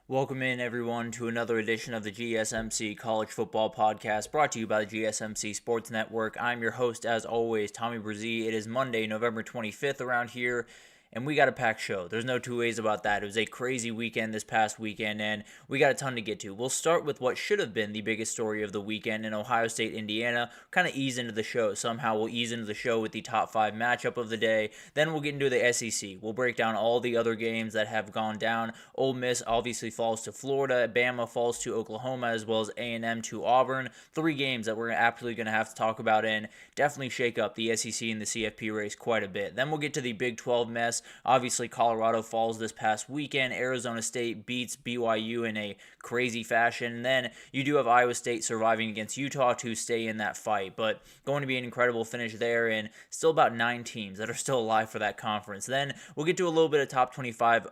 Welcome in, everyone, to another edition of the GSMC College Football Podcast, brought to you by the GSMC Sports Network. I'm your host, as always, Tommy Brzee. It is Monday, November 25th around here, and we got a packed show. There's no two ways about that. It was a crazy weekend this past weekend, and we got a ton to get to. We'll start with what should have been the biggest story of the weekend in Ohio State, Indiana. Kind of ease into the show. Somehow we'll ease into the show with the top 5 matchup of the day. Then we'll get into the SEC. We'll break down all the other games that have gone down. Ole Miss obviously falls to Florida. Bama falls to Oklahoma, as well as A&M to Auburn. 3 games that we're absolutely going to have to talk about and definitely shake up the SEC and the CFP race quite a bit. Then we'll get to the Big 12 mess. Obviously, Colorado falls this past weekend. Arizona State beats BYU in a crazy fashion. And then you do have Iowa State surviving against Utah to stay in that fight. But going to be an incredible finish there, and still about 9 teams that are still alive for that conference. Then we'll get to a little bit of top 25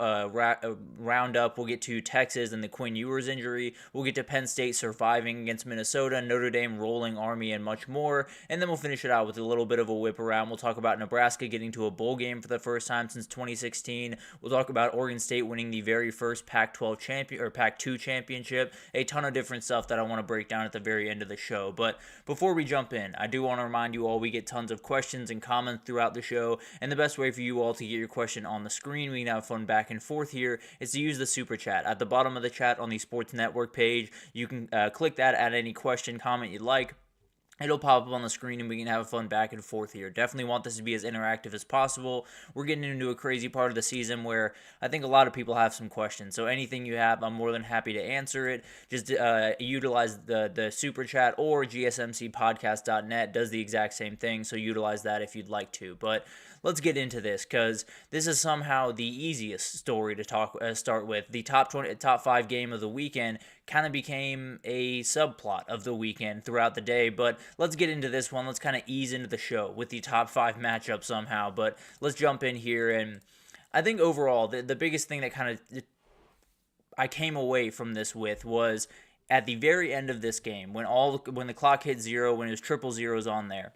roundup. We'll get to Texas and the Quinn Ewers injury. We'll get to Penn State surviving against Minnesota, Notre Dame rolling Army, and much more. And then we'll finish it out with a little bit of a whip around. We'll talk about Nebraska getting to a bowl game for the first time since 2016. We'll talk about Oregon State winning the very first Pac-2 championship. A ton of different stuff that I want to break down at the very end of the show. But before we jump in, I do want to remind you all we get tons of questions and comments throughout the show, and the best way for you all to get your question on the screen, we can have fun back and forth here, is to use the super chat. At the bottom of the chat on the Sports Network page, you can click that, add any question, comment you'd like. It'll pop up on the screen and we can have fun back and forth here. Definitely want this to be as interactive as possible. We're getting into a crazy part of the season where I think a lot of people have some questions. So anything you have, I'm more than happy to answer it. Just utilize the super chat, or GSMCpodcast.net does the exact same thing. So utilize that if you'd like to. But let's get into this, because this is somehow the easiest story to start with. The top 5 game of the weekend kind of became a subplot of the weekend throughout the day, but let's get into this one. Let's kind of ease into the show with the top 5 matchup somehow, but let's jump in here. And I think overall, the biggest thing that kind of I came away from this with was at the very end of this game, when the clock hit 0, when it was triple zeros on there,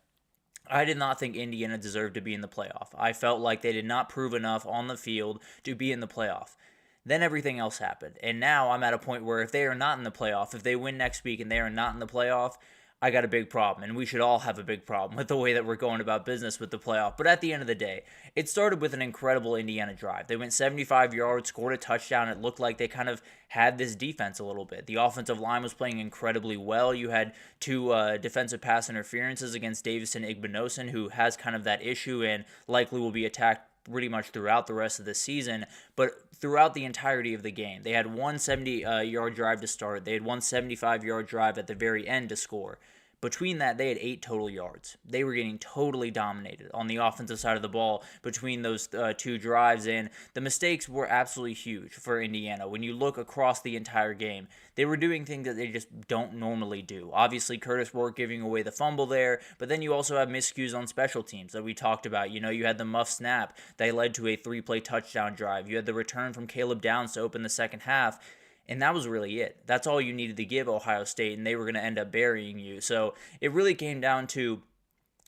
I did not think Indiana deserved to be in the playoff. I felt like they did not prove enough on the field to be in the playoff. Then everything else happened. And now I'm at a point where if they are not in the playoff, if they win next week and they are not in the playoff, I got a big problem. And we should all have a big problem with the way that we're going about business with the playoff. But at the end of the day, it started with an incredible Indiana drive. They went 75 yards, scored a touchdown. It looked like they kind of had this defense a little bit. The offensive line was playing incredibly well. You had 2 defensive pass interferences against Davison Igbinosun, who has kind of that issue and likely will be attacked pretty much throughout the rest of the season. But throughout the entirety of the game, they had one 70-yard drive to start. They had one 75-yard drive at the very end to score. Between that, they had 8 total yards. They were getting totally dominated on the offensive side of the ball between those 2 drives, and the mistakes were absolutely huge for Indiana. When you look across the entire game, they were doing things that they just don't normally do. Obviously, Curtis Rourke giving away the fumble there, but then you also have miscues on special teams that we talked about. You know, you had the muff snap that led to a 3-play touchdown drive. You had the return from Caleb Downs to open the second half. And that was really it. That's all you needed to give Ohio State, and they were going to end up burying you. So it really came down to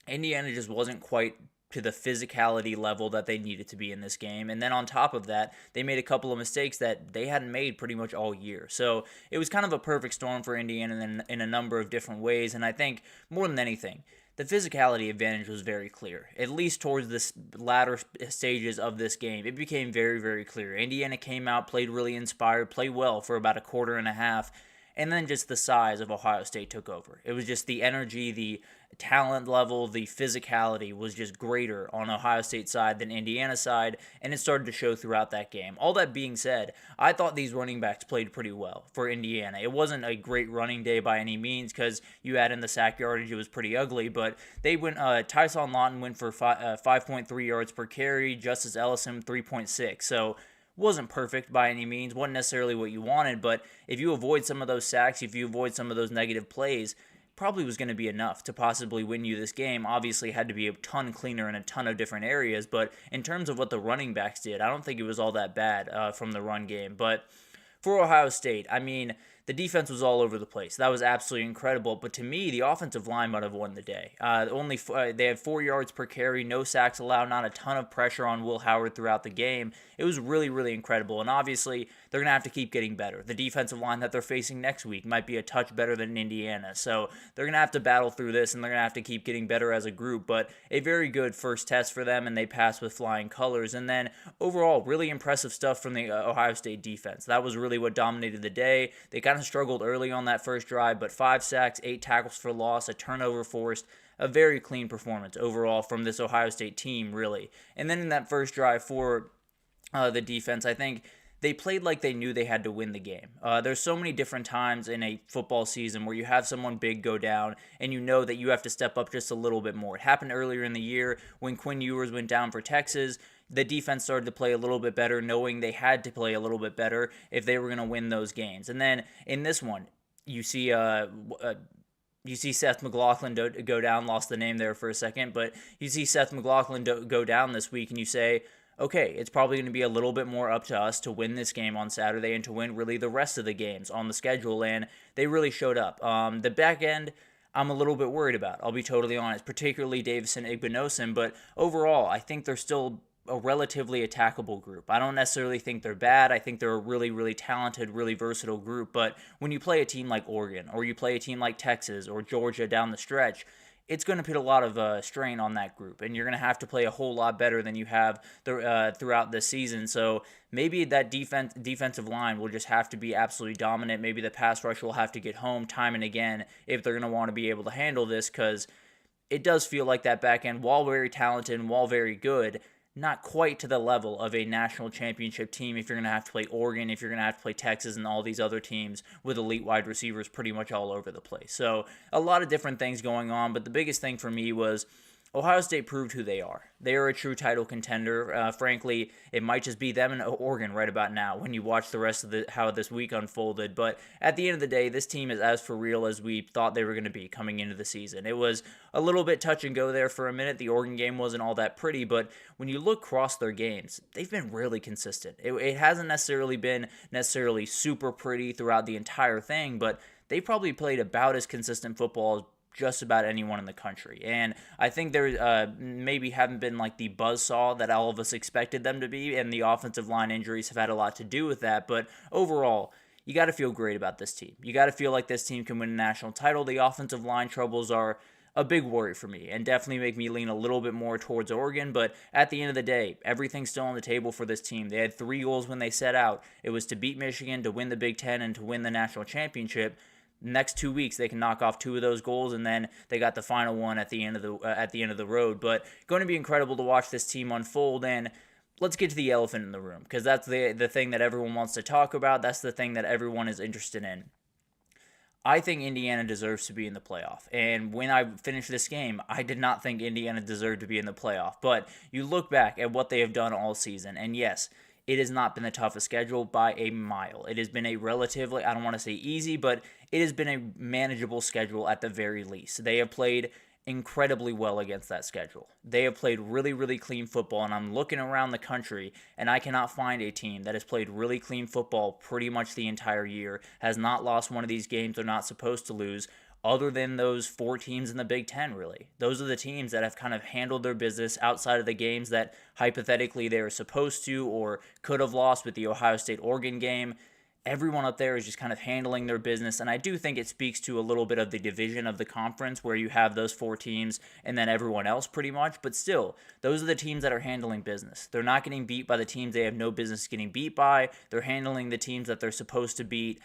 Indiana just wasn't quite to the physicality level that they needed to be in this game. And then on top of that, they made a couple of mistakes that they hadn't made pretty much all year. So it was kind of a perfect storm for Indiana in a number of different ways. And I think more than anything, the physicality advantage was very clear. At least towards the latter stages of this game, it became very, very clear. Indiana came out, played really inspired, played well for about a quarter and a half, and then just the size of Ohio State took over. It was just the energy, the talent level, the physicality was just greater on Ohio State's side than Indiana's side, and it started to show throughout that game. All that being said, I thought these running backs played pretty well for Indiana. It wasn't a great running day by any means because you add in the sack yardage, it was pretty ugly, but they went, Tyson Lawton went for 5.3 yards per carry, Justice Ellison 3.6, so wasn't perfect by any means, wasn't necessarily what you wanted, but if you avoid some of those sacks, if you avoid some of those negative plays, probably was going to be enough to possibly win you this game. Obviously, it had to be a ton cleaner in a ton of different areas, but in terms of what the running backs did, I don't think it was all that bad from the run game. But for Ohio State, I mean, the defense was all over the place. That was absolutely incredible. But to me, the offensive line might have won the day. They had 4 yards per carry, no sacks allowed, not a ton of pressure on Will Howard throughout the game. It was really, really incredible. And obviously, they're going to have to keep getting better. The defensive line that they're facing next week might be a touch better than Indiana. So they're going to have to battle through this, and they're going to have to keep getting better as a group. But a very good first test for them, and they passed with flying colors. And then overall, really impressive stuff from the Ohio State defense. That was really what dominated the day. They kind of struggled early on that first drive, but 5 sacks, 8 tackles for loss, a turnover forced, a very clean performance overall from this Ohio State team, really. And then in that first drive for the defense, I think they played like they knew they had to win the game. There's so many different times in a football season where you have someone big go down and you know that you have to step up just a little bit more. It happened earlier in the year when Quinn Ewers went down for Texas. The defense started to play a little bit better, knowing they had to play a little bit better if they were going to win those games. And then in this one, you see Seth McLaughlin go down, lost the name there for a second, but you see Seth McLaughlin go down this week, and you say, okay, it's probably going to be a little bit more up to us to win this game on Saturday and to win really the rest of the games on the schedule, and they really showed up. The back end, I'm a little bit worried about, I'll be totally honest, particularly Davison Igbinosun, but overall, I think they're still a relatively attackable group. I don't necessarily think they're bad. I think they're a really, really talented, really versatile group, but when you play a team like Oregon, or you play a team like Texas or Georgia down the stretch, it's going to put a lot of strain on that group, and you're going to have to play a whole lot better than you have throughout the season. So maybe that defensive line will just have to be absolutely dominant. Maybe the pass rush will have to get home time and again if they're going to want to be able to handle this, because it does feel like that back end, while very talented and while very good, not quite to the level of a national championship team if you're going to have to play Oregon, if you're going to have to play Texas and all these other teams with elite wide receivers pretty much all over the place. So a lot of different things going on, but the biggest thing for me was Ohio State proved who they are. They are a true title contender. Frankly, it might just be them and Oregon right about now when you watch the rest of how this week unfolded. But at the end of the day, this team is as for real as we thought they were going to be coming into the season. It was a little bit touch and go there for a minute. The Oregon game wasn't all that pretty, but when you look across their games, they've been really consistent. It hasn't necessarily been super pretty throughout the entire thing, but they probably played about as consistent football as just about anyone in the country. And I think there maybe haven't been like the buzzsaw that all of us expected them to be, and the offensive line injuries have had a lot to do with that. But overall, you got to feel great about this team. You got to feel like this team can win a national title. The offensive line troubles are a big worry for me and definitely make me lean a little bit more towards Oregon. But at the end of the day, everything's still on the table for this team. They had 3 goals when they set out. It was to beat Michigan, to win the Big Ten, and to win the national championship. Next 2 weeks they can knock off 2 of those goals, and then they got the final one at the end of the road. But going to be incredible to watch this team unfold. And let's get to the elephant in the room, because that's the thing that everyone wants to talk about. That's the thing that everyone is interested in. I think Indiana deserves to be in the playoff. And when I finished this game, I did not think Indiana deserved to be in the playoff. But you look back at what they have done all season, and yes, it has not been the toughest schedule by a mile. It has been a relatively, I don't want to say easy, but it has been a manageable schedule at the very least. They have played incredibly well against that schedule. They have played really, really clean football, and I'm looking around the country, and I cannot find a team that has played really clean football pretty much the entire year, has not lost one of these games they're not supposed to lose, other than those 4 teams in the Big Ten, really. Those are the teams that have kind of handled their business outside of the games that hypothetically they were supposed to or could have lost with the Ohio State-Oregon game. Everyone up there is just kind of handling their business, and I do think it speaks to a little bit of the division of the conference where you have those 4 teams and then everyone else pretty much, but still, those are the teams that are handling business. They're not getting beat by the teams they have no business getting beat by. They're handling the teams that they're supposed to beat.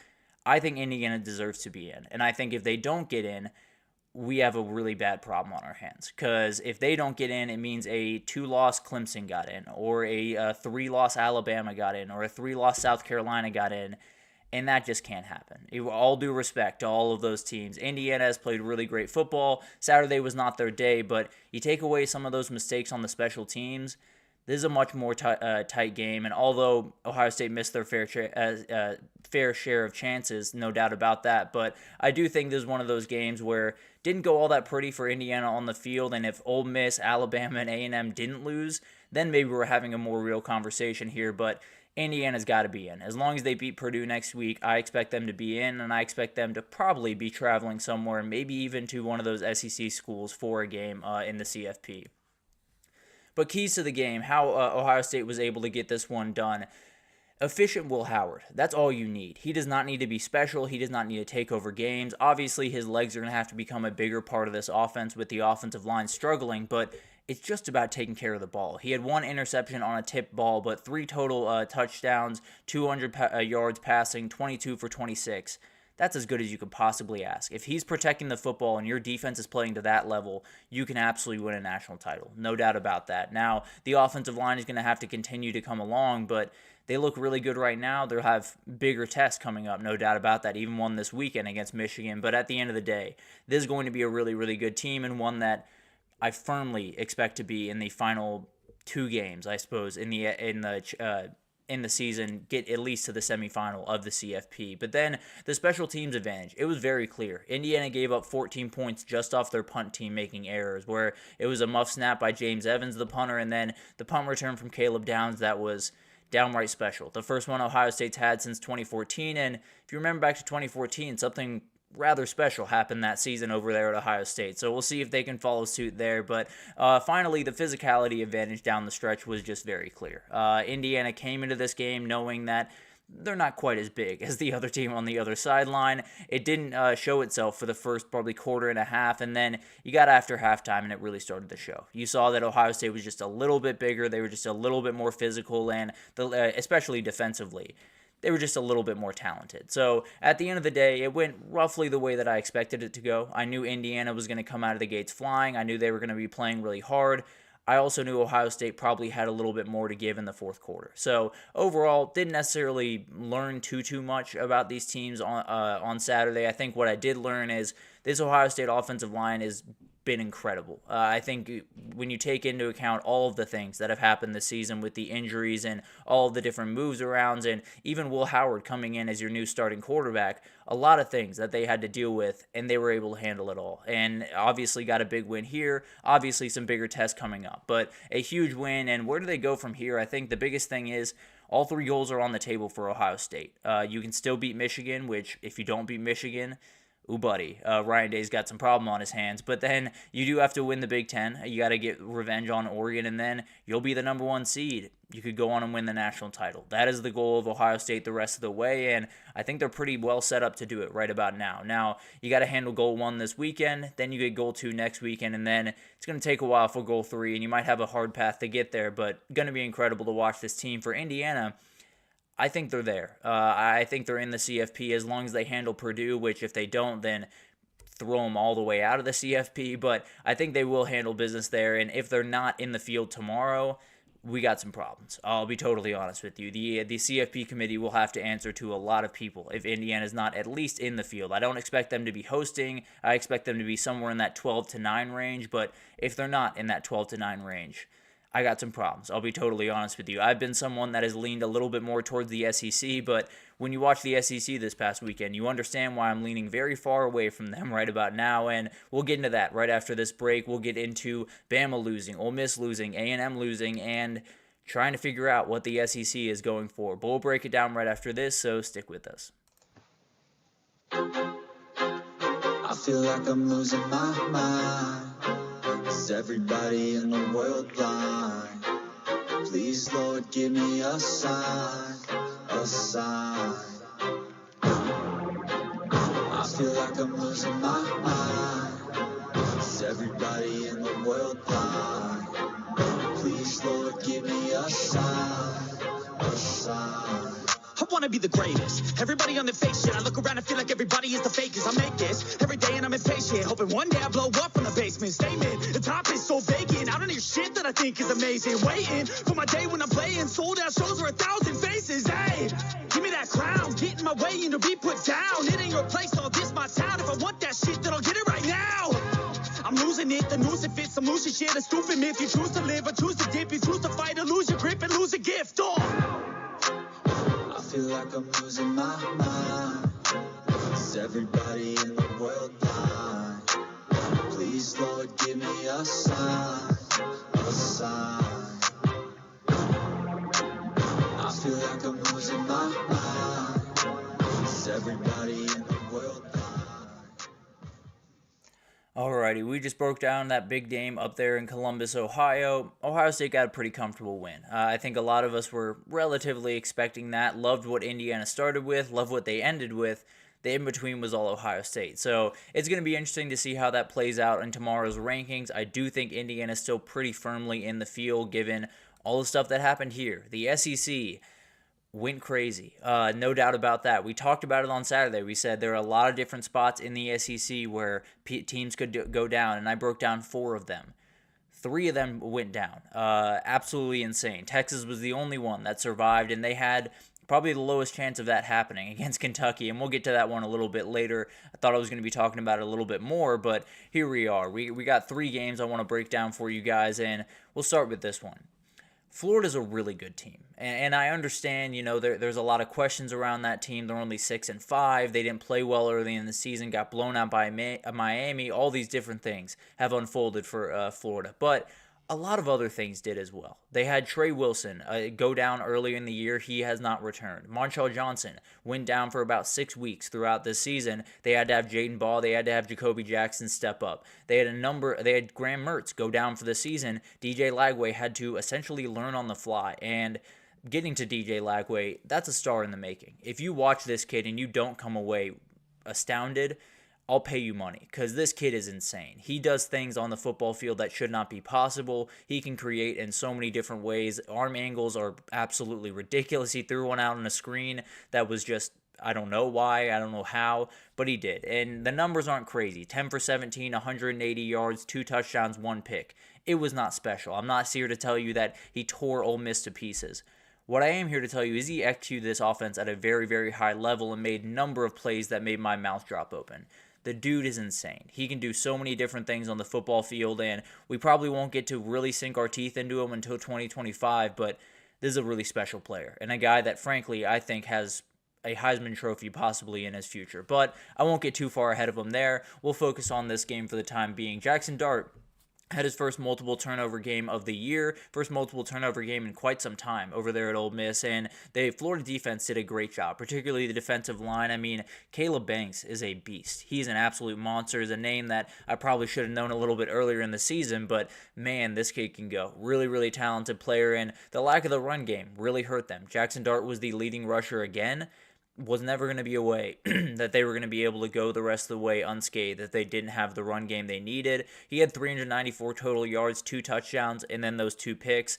I think Indiana deserves to be in, and I think if they don't get in, we have a really bad problem on our hands, because if they don't get in, it means a 2-loss Clemson got in, or a 3-loss Alabama got in, or a 3-loss South Carolina got in, and that just can't happen. All due respect to all of those teams. Indiana has played really great football. Saturday was not their day, but you take away some of those mistakes on the special teams, this is a much more tight game, and although Ohio State missed their fair share of chances, no doubt about that, but I do think this is one of those games where it didn't go all that pretty for Indiana on the field, and if Ole Miss, Alabama, and A&M didn't lose, then maybe we're having a more real conversation here, but Indiana's got to be in. As long as they beat Purdue next week, I expect them to be in, and I expect them to probably be traveling somewhere, maybe even to one of those SEC schools for a game in the CFP. But keys to the game, how Ohio State was able to get this one done. Efficient Will Howard. That's all you need. He does not need to be special. He does not need to take over games. Obviously, his legs are going to have to become a bigger part of this offense with the offensive line struggling, but it's just about taking care of the ball. He had 1 interception on a tipped ball, but 3 total touchdowns, 200 yards passing, 22 for 26. That's as good as you could possibly ask. If he's protecting the football and your defense is playing to that level, you can absolutely win a national title. No doubt about that. Now, the offensive line is going to have to continue to come along, but they look really good right now. They'll have bigger tests coming up, no doubt about that, even one this weekend against Michigan. But at the end of the day, this is going to be a really, really good team and one that I firmly expect to be in the final 2 games, I suppose, in the season, get at least to the semifinal of the CFP. But then the special teams advantage, it was very clear. Indiana gave up 14 points just off their punt team making errors, where it was a muff snap by James Evans, the punter, and then the punt return from Caleb Downs that was downright special. The first one Ohio State's had since 2014, and if you remember back to 2014, something rather special happened that season over there at Ohio State. So we'll see if they can follow suit there. But finally, the physicality advantage down the stretch was just very clear. Indiana came into this game knowing that they're not quite as big as the other team on the other sideline. It didn't show itself for the first probably quarter and a half, and then you got after halftime and it really started to show. You saw that Ohio State was just a little bit bigger. They were just a little bit more physical, and especially defensively, they were just a little bit more talented. So at the end of the day, it went roughly the way that I expected it to go. I knew Indiana was going to come out of the gates flying. I knew they were going to be playing really hard. I also knew Ohio State probably had a little bit more to give in the fourth quarter. So overall, didn't necessarily learn too much about these teams on Saturday. I think what I did learn is this Ohio State offensive line has been incredible. I think when you take into account all of the things that have happened this season with the injuries and all of the different moves around, and even Will Howard coming in as your new starting quarterback, a lot of things that they had to deal with, and they were able to handle it all. And obviously got a big win here, obviously some bigger tests coming up, but a huge win. And where do they go from here? I think the biggest thing is all 3 goals are on the table for Ohio State. You can still beat Michigan, which if you don't beat Michigan, ooh, buddy, Ryan Day's got some problem on his hands. But then you do have to win the Big Ten. You got to get revenge on Oregon, and then you'll be the number 1 seed. You could go on and win the national title. That is the goal of Ohio State the rest of the way, and I think they're pretty well set up to do it right about now. Now, you got to handle goal 1 this weekend, then you get goal 2 next weekend, and then it's going to take a while for goal 3, and you might have a hard path to get there, but going to be incredible to watch this team. For Indiana, I think they're there. I think they're in the CFP as long as they handle Purdue, which if they don't, then throw them all the way out of the CFP. But I think they will handle business there. And if they're not in the field tomorrow, we got some problems. I'll be totally honest with you. The CFP committee will have to answer to a lot of people if Indiana's not at least in the field. I don't expect them to be hosting. I expect them to be somewhere in that 12-9 range. But if they're not in that 12-9 range, I got some problems. I'll be totally honest with you. I've been someone that has leaned a little bit more towards the SEC, but when you watch the SEC this past weekend, you understand why I'm leaning very far away from them right about now, and we'll get into that right after this break. We'll get into Bama losing, Ole Miss losing, A&M losing, and trying to figure out what the SEC is going for. But we'll break it down right after this, so stick with us. I feel like I'm losing my mind. Is everybody in the world blind? Please, Lord, give me a sign, a sign. I feel like I'm losing my mind. Is everybody in the world blind? Please, Lord, give me a sign, a sign. I wanna be the greatest. Everybody on the fake shit. I look around and feel like everybody is the fakest. I make this every day and I'm impatient, hoping one day I blow up from the basement. Statement, the top is so vacant. I don't hear shit that I think is amazing. Waiting for my day when I'm playing sold out shows for 1,000 faces. Hey, give me that crown. Get in my way and to be put down. It ain't your place, all this my town. If I want that shit, then I'll get it right now. I'm losing it, the noose it fits. I'm losing shit, a stupid myth. You choose to live or choose to dip. You choose to fight or lose your grip and lose a gift. I feel like I'm losing my mind. Is everybody in the world blind? Please, Lord, give me a sign, a sign. I feel like I'm losing my mind. Is everybody in the world blind? Alrighty, we just broke down that big game up there in Columbus, Ohio. Ohio State got a pretty comfortable win. I think a lot of us were relatively expecting that. Loved what Indiana started with, loved what they ended with. The in-between was all Ohio State. So it's going to be interesting to see how that plays out in tomorrow's rankings. I do think Indiana is still pretty firmly in the field given all the stuff that happened here. The SEC went crazy. No doubt about that. We talked about it on Saturday. We said there are a lot of different spots in the SEC where teams could go down, and I broke down 4 of them. 3 of them went down. Absolutely insane. Texas was the only one that survived, and they had probably the lowest chance of that happening against Kentucky, and we'll get to that one a little bit later. I thought I was going to be talking about it a little bit more, but here we are. We got 3 games I want to break down for you guys, and we'll start with this one. Florida's a really good team, and I understand, there's a lot of questions around that team. They're only 6-5. They didn't play well early in the season, got blown out by Miami. All these different things have unfolded for Florida, but a lot of other things did as well. They had Trey Wilson go down earlier in the year. He has not returned. Montrell Johnson went down for about 6 weeks throughout this season. They had to have Jaden Ball. They had to have Jacoby Jackson step up. They had Graham Mertz go down for the season. DJ Lagway had to essentially learn on the fly. And getting to DJ Lagway, that's a star in the making. If you watch this kid and you don't come away astounded, I'll pay you money because this kid is insane. He does things on the football field that should not be possible. He can create in so many different ways. Arm angles are absolutely ridiculous. He threw one out on a screen that was just, I don't know why, I don't know how, but he did. And the numbers aren't crazy. 10 for 17, 180 yards, 2 touchdowns, 1 pick. It was not special. I'm not here to tell you that he tore Ole Miss to pieces. What I am here to tell you is he executed this offense at a very, very high level and made a number of plays that made my mouth drop open. The dude is insane. He can do so many different things on the football field, and we probably won't get to really sink our teeth into him until 2025, but this is a really special player, and a guy that, frankly, I think has a Heisman Trophy possibly in his future. But I won't get too far ahead of him there. We'll focus on this game for the time being. Jackson Dart had his first multiple turnover game of the year, first multiple turnover game in quite some time over there at Ole Miss, and the Florida defense did a great job, particularly the defensive line. I mean, Caleb Banks is a beast. He's an absolute monster. Is a name that I probably should have known a little bit earlier in the season, but man, this kid can go. Really, really talented player, and the lack of the run game really hurt them. Jackson Dart was the leading rusher again. Was never going to be a way that they were going to be able to go the rest of the way unscathed, that they didn't have the run game they needed. He had 394 total yards, 2 touchdowns, and then those 2 picks,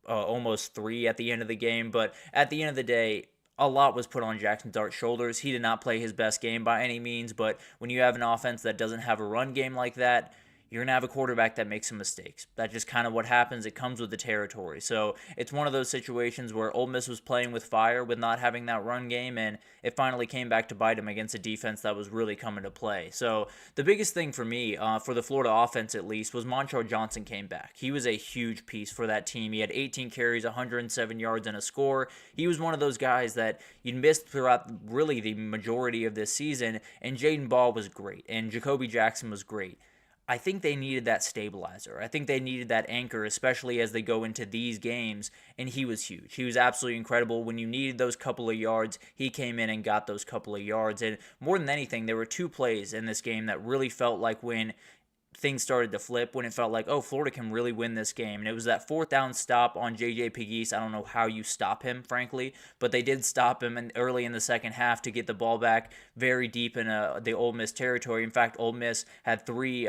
almost 3 at the end of the game. But at the end of the day, a lot was put on Jackson Dart's shoulders. He did not play his best game by any means, but when you have an offense that doesn't have a run game like that, you're going to have a quarterback that makes some mistakes. That's just kind of what happens. It comes with the territory. So it's one of those situations where Ole Miss was playing with fire with not having that run game, and it finally came back to bite him against a defense that was really coming to play. So the biggest thing for me, for the Florida offense at least, was Montrell Johnson came back. He was a huge piece for that team. He had 18 carries, 107 yards, and a score. He was one of those guys that you'd missed throughout really the majority of this season, and Jaden Ball was great, and Jacoby Jackson was great. I think they needed that stabilizer. I think they needed that anchor, especially as they go into these games, and he was huge. He was absolutely incredible. When you needed those couple of yards, he came in and got those couple of yards. And more than anything, there were 2 plays in this game that really felt like when things started to flip, when it felt like, oh, Florida can really win this game. And it was that 4th down stop on J.J. Pegues. I don't know how you stop him, frankly, but they did stop him early in the second half to get the ball back very deep in the Ole Miss territory. In fact, Ole Miss had 3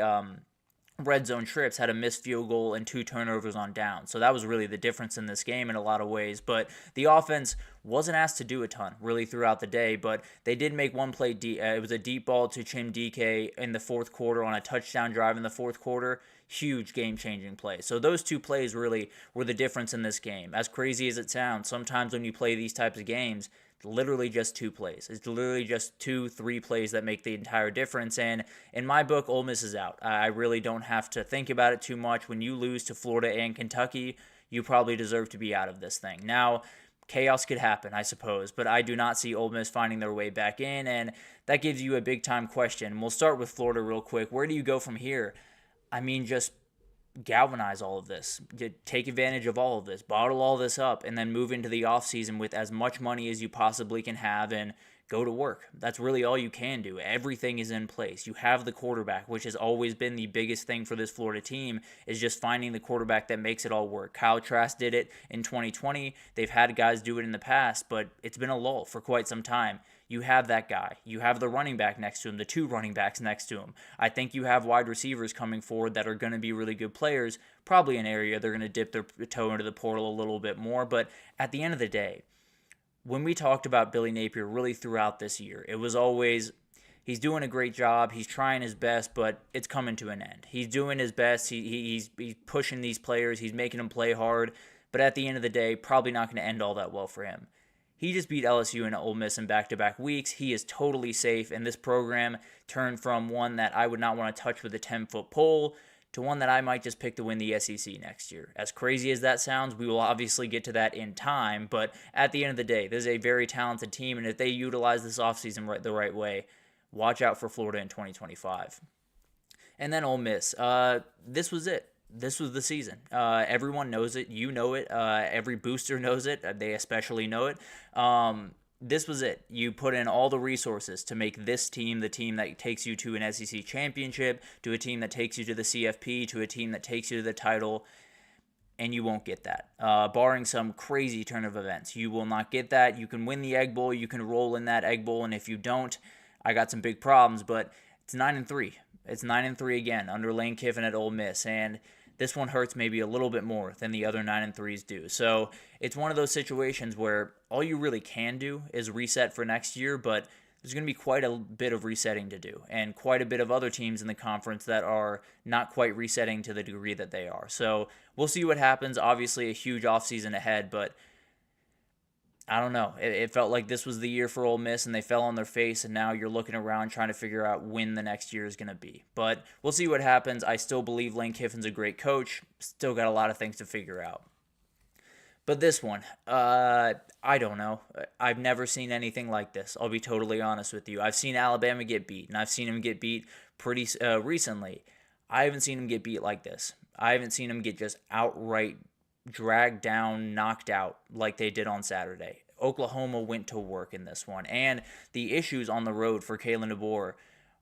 red zone trips, had a missed field goal and 2 turnovers on down. So that was really the difference in this game in a lot of ways. But the offense wasn't asked to do a ton really throughout the day, but they did make one play. It was a deep ball to Chim DK in the 4th quarter on a touchdown drive in the 4th quarter. Huge game-changing play. So those 2 plays really were the difference in this game. As crazy as it sounds, sometimes when you play these types of games, literally just 2 plays. It's literally just 2-3 plays that make the entire difference. And in my book, Ole Miss is out. I really don't have to think about it too much. When you lose to Florida and Kentucky, you probably deserve to be out of this thing. Now, chaos could happen, I suppose, but I do not see Ole Miss finding their way back in, and that gives you a big-time question. We'll start with Florida real quick. Where do you go from here? I mean, just galvanize all of this, take advantage of all of this, bottle all this up, and then move into the offseason with as much money as you possibly can have and go to work. That's really all you can do. Everything is in place. You have the quarterback, which has always been the biggest thing for this Florida team, is just finding the quarterback that makes it all work. Kyle Trask did it in 2020. They've had guys do it in the past, but it's been a lull for quite some time. You have that guy. You have the running back next to him, the two running backs next to him. I think you have wide receivers coming forward that are going to be really good players, probably an area they're going to dip their toe into the portal a little bit more, but at the end of the day, when we talked about Billy Napier really throughout this year, it was always, he's doing a great job, he's trying his best, but it's coming to an end. He's doing his best, he's pushing these players, he's making them play hard, but at the end of the day, probably not going to end all that well for him. He just beat LSU and Ole Miss in back-to-back weeks. He is totally safe, and this program turned from one that I would not want to touch with a 10-foot pole to one that I might just pick to win the SEC next year. As crazy as that sounds, we will obviously get to that in time, but at the end of the day, this is a very talented team, and if they utilize this offseason the right way, watch out for Florida in 2025. And then Ole Miss. This was it. This was the season. Everyone knows it. You know it. Every booster knows it. They especially know it. This was it. You put in all the resources to make this team the team that takes you to an SEC championship, to a team that takes you to the CFP, to a team that takes you to the title, and you won't get that. Barring some crazy turn of events, you will not get that. You can win the Egg Bowl, you can roll in that Egg Bowl, and if you don't, I got some big problems, but it's 9-3. It's 9-3 again under Lane Kiffin at Ole Miss, and this one hurts maybe a little bit more than the other 9-3s do. So it's one of those situations where all you really can do is reset for next year, but there's going to be quite a bit of resetting to do, and quite a bit of other teams in the conference that are not quite resetting to the degree that they are. So we'll see what happens. Obviously a huge offseason ahead, but I don't know. It felt like this was the year for Ole Miss, and they fell on their face, and now you're looking around trying to figure out when the next year is going to be. But we'll see what happens. I still believe Lane Kiffin's a great coach. Still got a lot of things to figure out. But this one, I don't know. I've never seen anything like this. I'll be totally honest with you. I've seen Alabama get beat, and I've seen him get beat pretty recently. I haven't seen him get beat like this. I haven't seen him get just outright dragged down, knocked out like they did on Saturday. Oklahoma went to work in this one, and the issues on the road for Kalen DeBoer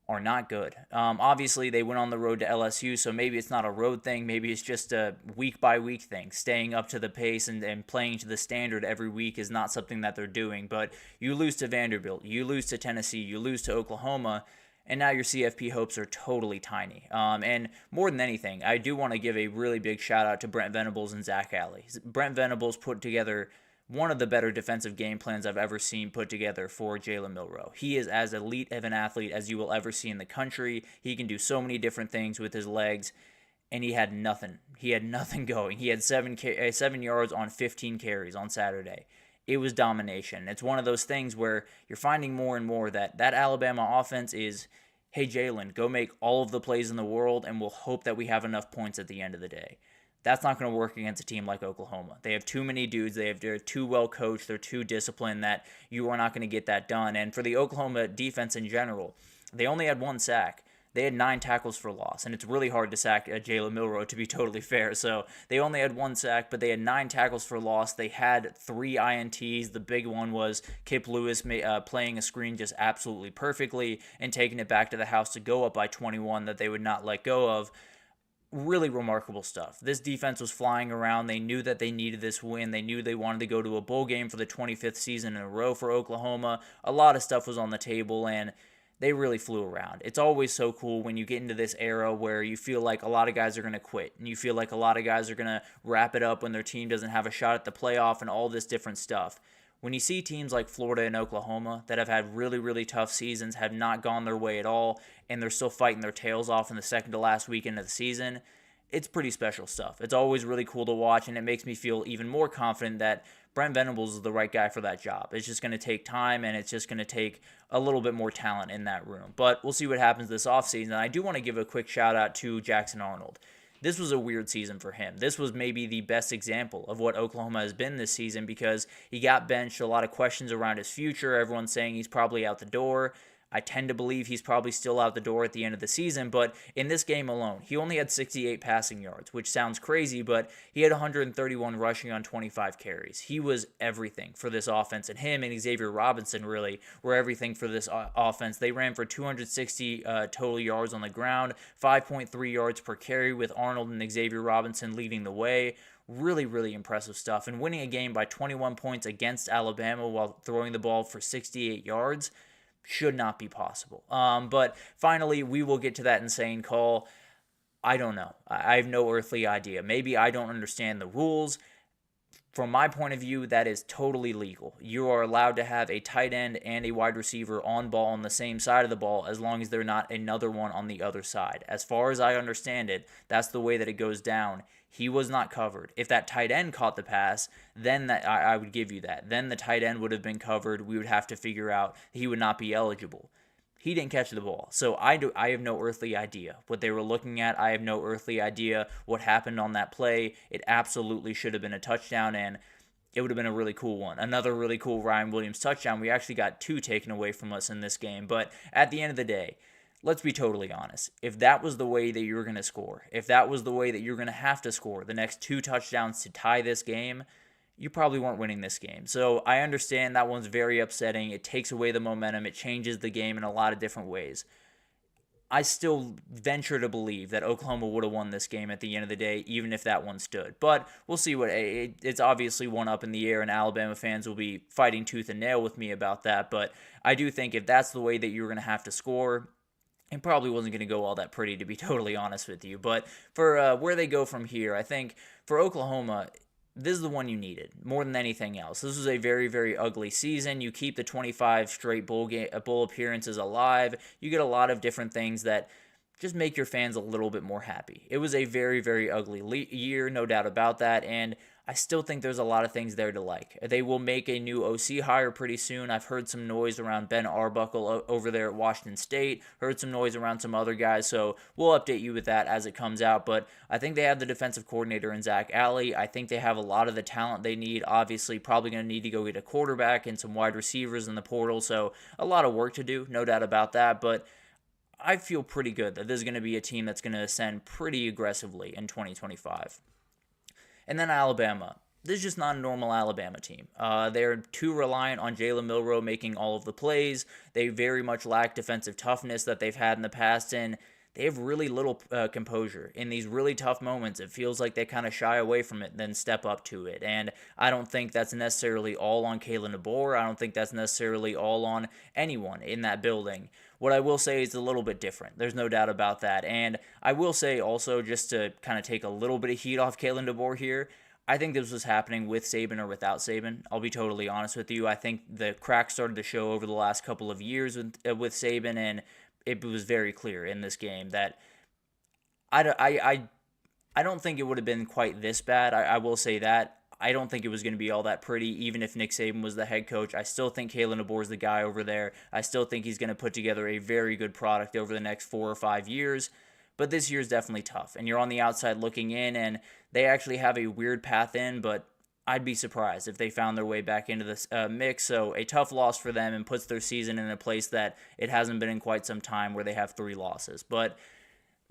are not good. Obviously, they went on the road to LSU, so maybe it's not a road thing. Maybe it's just a week-by-week thing. Staying up to the pace and playing to the standard every week is not something that they're doing. But you lose to Vanderbilt, you lose to Tennessee, you lose to Oklahoma, and now your CFP hopes are totally tiny. And more than anything, I do want to give a really big shout-out to Brent Venables and Zach Alley. Brent Venables put together one of the better defensive game plans I've ever seen put together for Jalen Milroe. He is as elite of an athlete as you will ever see in the country. He can do so many different things with his legs, and he had nothing. He had nothing going. He had 7 yards on 15 carries on Saturday. It was domination. It's one of those things where you're finding more and more that Alabama offense is, hey, Jalen, go make all of the plays in the world, and we'll hope that we have enough points at the end of the day. That's not going to work against a team like Oklahoma. They have too many dudes. They're too well coached. They're too disciplined that you are not going to get that done. And for the Oklahoma defense in general, they only had 1 sack. They had 9 tackles for loss, and it's really hard to sack Jalen Milroe, to be totally fair. So they only had 1 sack, but they had 9 tackles for loss. They had 3 INTs. The big one was Kip Lewis playing a screen just absolutely perfectly and taking it back to the house to go up by 21 that they would not let go of. Really remarkable stuff. This defense was flying around. They knew that they needed this win. They knew they wanted to go to a bowl game for the 25th season in a row for Oklahoma. A lot of stuff was on the table, and they really flew around. It's always so cool when you get into this era where you feel like a lot of guys are going to quit, and you feel like a lot of guys are going to wrap it up when their team doesn't have a shot at the playoff and all this different stuff. When you see teams like Florida and Oklahoma that have had really, really tough seasons, have not gone their way at all, and they're still fighting their tails off in the second to last weekend of the season, it's pretty special stuff. It's always really cool to watch, and it makes me feel even more confident that Brent Venables is the right guy for that job. It's just going to take time, and it's just going to take a little bit more talent in that room. But we'll see what happens this offseason. And I do want to give a quick shout-out to Jackson Arnold. This was a weird season for him. This was maybe the best example of what Oklahoma has been this season because he got benched, a lot of questions around his future, everyone's saying he's probably out the door. I tend to believe he's probably still out the door at the end of the season, but in this game alone, he only had 68 passing yards, which sounds crazy, but he had 131 rushing on 25 carries. He was everything for this offense, and him and Xavier Robinson really were everything for this offense. They ran for 260 total yards on the ground, 5.3 yards per carry, with Arnold and Xavier Robinson leading the way. Really, really impressive stuff. And winning a game by 21 points against Alabama while throwing the ball for 68 yards should not be possible. But finally, we will get to that insane call. I don't know. I have no earthly idea. Maybe I don't understand the rules. From my point of view, that is totally legal. You are allowed to have a tight end and a wide receiver on ball on the same side of the ball as long as they're not another one on the other side. As far as I understand it, that's the way that it goes down. He was not covered. If that tight end caught the pass, then I would give you that. Then the tight end would have been covered. We would have to figure out he would not be eligible. He didn't catch the ball. So I have no earthly idea what they were looking at. I have no earthly idea what happened on that play. It absolutely should have been a touchdown, and it would have been a really cool one. Another really cool Ryan Williams touchdown. We actually got 2 taken away from us in this game. But at the end of the day, let's be totally honest. If that was the way that you were going to score, if that was the way that you're going to have to score the next 2 touchdowns to tie this game, you probably weren't winning this game. So I understand that one's very upsetting. It takes away the momentum. It changes the game in a lot of different ways. I still venture to believe that Oklahoma would have won this game at the end of the day, even if that one stood. But we'll see what it's obviously one up in the air, and Alabama fans will be fighting tooth and nail with me about that. But I do think if that's the way that you're going to have to score, it probably wasn't going to go all that pretty, to be totally honest with you. But for where they go from here, I think for Oklahoma, this is the one you needed more than anything else. This was a very, very ugly season. You keep the 25 straight bowl appearances alive. You get a lot of different things that just make your fans a little bit more happy. It was a very, very ugly year, no doubt about that, and I still think there's a lot of things there to like. They will make a new OC hire pretty soon. I've heard some noise around Ben Arbuckle over there at Washington State, heard some noise around some other guys, so we'll update you with that as it comes out. But I think they have the defensive coordinator in Zach Alley. I think they have a lot of the talent they need. Obviously, probably going to need to go get a quarterback and some wide receivers in the portal, so a lot of work to do, no doubt about that. But I feel pretty good that this is going to be a team that's going to ascend pretty aggressively in 2025. And then Alabama. This is just not a normal Alabama team. They're too reliant on Jalen Milroe making all of the plays. They very much lack defensive toughness that they've had in the past, and they have really little composure. In these really tough moments, it feels like they kind of shy away from it, then step up to it. And I don't think that's necessarily all on Kalen DeBoer. I don't think that's necessarily all on anyone in that building. What I will say is a little bit different. There's no doubt about that. And I will say also, just to kind of take a little bit of heat off Kalen DeBoer here, I think this was happening with Saban or without Saban. I'll be totally honest with you. I think the cracks started to show over the last couple of years with Saban, and it was very clear in this game that I don't think it would have been quite this bad. I will say that. I don't think it was going to be all that pretty, even if Nick Saban was the head coach. I still think Kalen DeBoer is the guy over there. I still think he's going to put together a very good product over the next 4 or 5 years. But this year is definitely tough, and you're on the outside looking in, and they actually have a weird path in, but I'd be surprised if they found their way back into this mix. So a tough loss for them and puts their season in a place that it hasn't been in quite some time, where they have 3 losses. But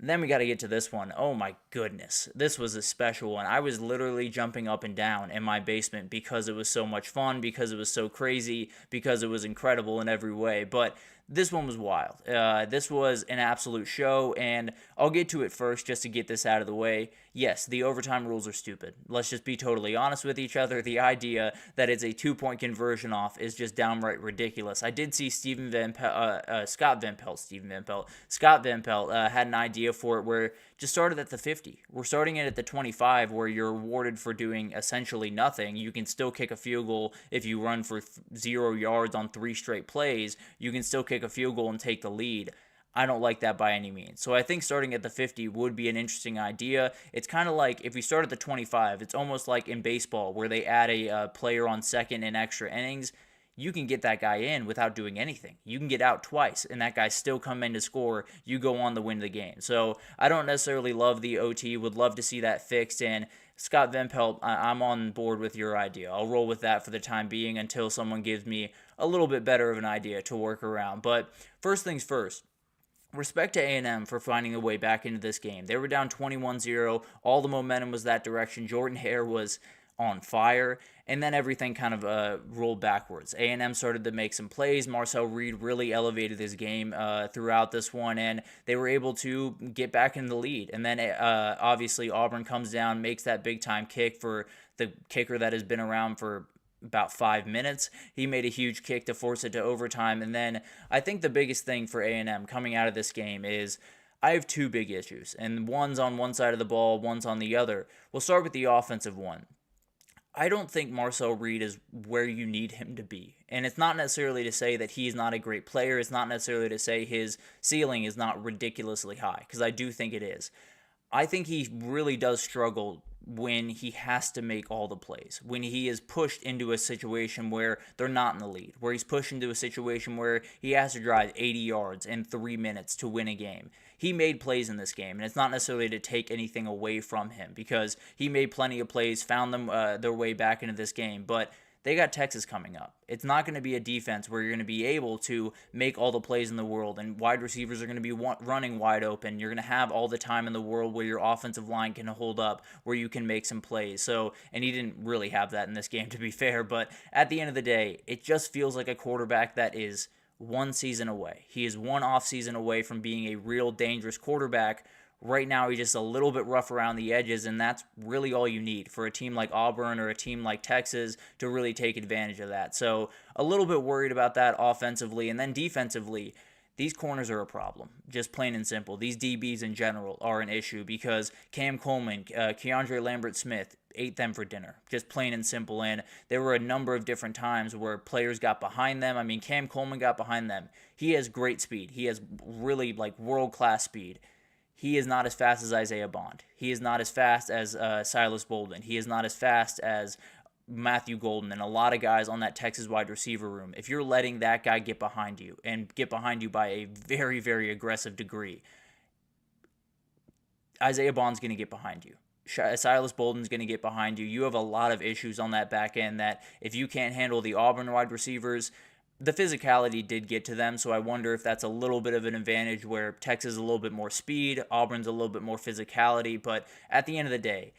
then we got to get to this one. Oh my goodness. This was a special one. I was literally jumping up and down in my basement because it was so much fun, because it was so crazy, because it was incredible in every way. But this one was wild. This was an absolute show, and I'll get to it first just to get this out of the way. Yes, the overtime rules are stupid. Let's just be totally honest with each other. The idea that it's a 2-point conversion off is just downright ridiculous. I did see Scott Van Pelt had an idea for it where just started at the 50. We're starting it at the 25, where you're awarded for doing essentially nothing. You can still kick a field goal if you run for 0 yards on 3 straight plays. You can still kick a field goal and take the lead. I don't like that by any means. So I think starting at the 50 would be an interesting idea. It's kind of like if we start at the 25, it's almost like in baseball where they add a player on second in extra innings. you can get that guy in without doing anything. You can get out twice, and that guy still come in to score. You go on to win the game. So I don't necessarily love the OT. Would love to see that fixed. And Scott Van Pelt, I'm on board with your idea. I'll roll with that for the time being until someone gives me a little bit better of an idea to work around. But first things first. Respect to A&M for finding a way back into this game. They were down 21-0. All the momentum was that direction. Jordan Hare was on fire, and then everything kind of rolled backwards. A&M started to make some plays. Marcel Reed really elevated his game throughout this one, and they were able to get back in the lead. And then obviously Auburn comes down, makes that big-time kick for the kicker that has been around for about 5 minutes. He made a huge kick to force it to overtime. And then I think the biggest thing for A&M coming out of this game is I have two big issues, and one's on one side of the ball, one's on the other. We'll start with the offensive one. I don't think Marcel Reed is where you need him to be. And it's not necessarily to say that he's not a great player. It's not necessarily to say his ceiling is not ridiculously high, because I do think it is. I think he really does struggle when he has to make all the plays, when he is pushed into a situation where they're not in the lead, where he's pushed into a situation where he has to drive 80 yards in 3 minutes to win a game. He made plays in this game, and it's not necessarily to take anything away from him, because he made plenty of plays, found them their way back into this game, but they got Texas coming up. It's not going to be a defense where you're going to be able to make all the plays in the world, and wide receivers are going to be running wide open. You're going to have all the time in the world where your offensive line can hold up, where you can make some plays. So, and he didn't really have that in this game, to be fair, but at the end of the day, it just feels like a quarterback that is one season away. He is one off season away from being a real dangerous quarterback. Right now, he's just a little bit rough around the edges, and that's really all you need for a team like Auburn or a team like Texas to really take advantage of that. So a little bit worried about that offensively. And then defensively, these corners are a problem, just plain and simple. These DBs in general are an issue because Cam Coleman, Keandre Lambert-Smith ate them for dinner, just plain and simple. And there were a number of different times where players got behind them. I mean, Cam Coleman got behind them. He has great speed. He has really world-class speed. He is not as fast as Isaiah Bond. He is not as fast as Silas Bolden. He is not as fast as Matthew Golden and a lot of guys on that Texas wide receiver room. If you're letting that guy get behind you and get behind you by a very, very aggressive degree, Isaiah Bond's going to get behind you. Silas Bolden's going to get behind you. You have a lot of issues on that back end that if you can't handle the Auburn wide receivers, the physicality did get to them, so I wonder if that's a little bit of an advantage where Texas is a little bit more speed, Auburn's a little bit more physicality, but at the end of the day,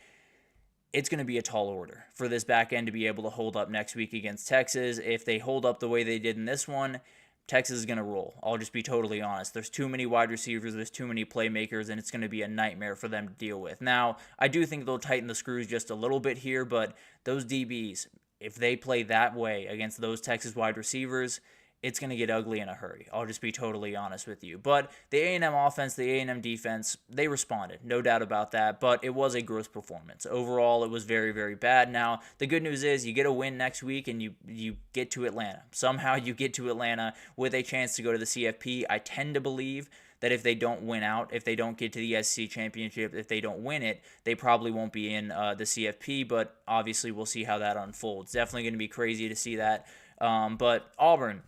it's going to be a tall order for this back end to be able to hold up next week against Texas. If they hold up the way they did in this one, Texas is going to roll. I'll just be totally honest. There's too many wide receivers, there's too many playmakers, and it's going to be a nightmare for them to deal with. Now, I do think they'll tighten the screws just a little bit here, but those DBs, if they play that way against those Texas wide receivers, it's going to get ugly in a hurry. I'll just be totally honest with you. But the A&M offense, the A&M defense, they responded. No doubt about that. But it was a gross performance. Overall, it was very, very bad. Now, the good news is you get a win next week and you get to Atlanta. Somehow you get to Atlanta with a chance to go to the CFP. I tend to believe that if they don't win out, if they don't get to the SEC championship, if they don't win it, they probably won't be in the CFP, but obviously we'll see how that unfolds. Definitely going to be crazy to see that. But Auburn,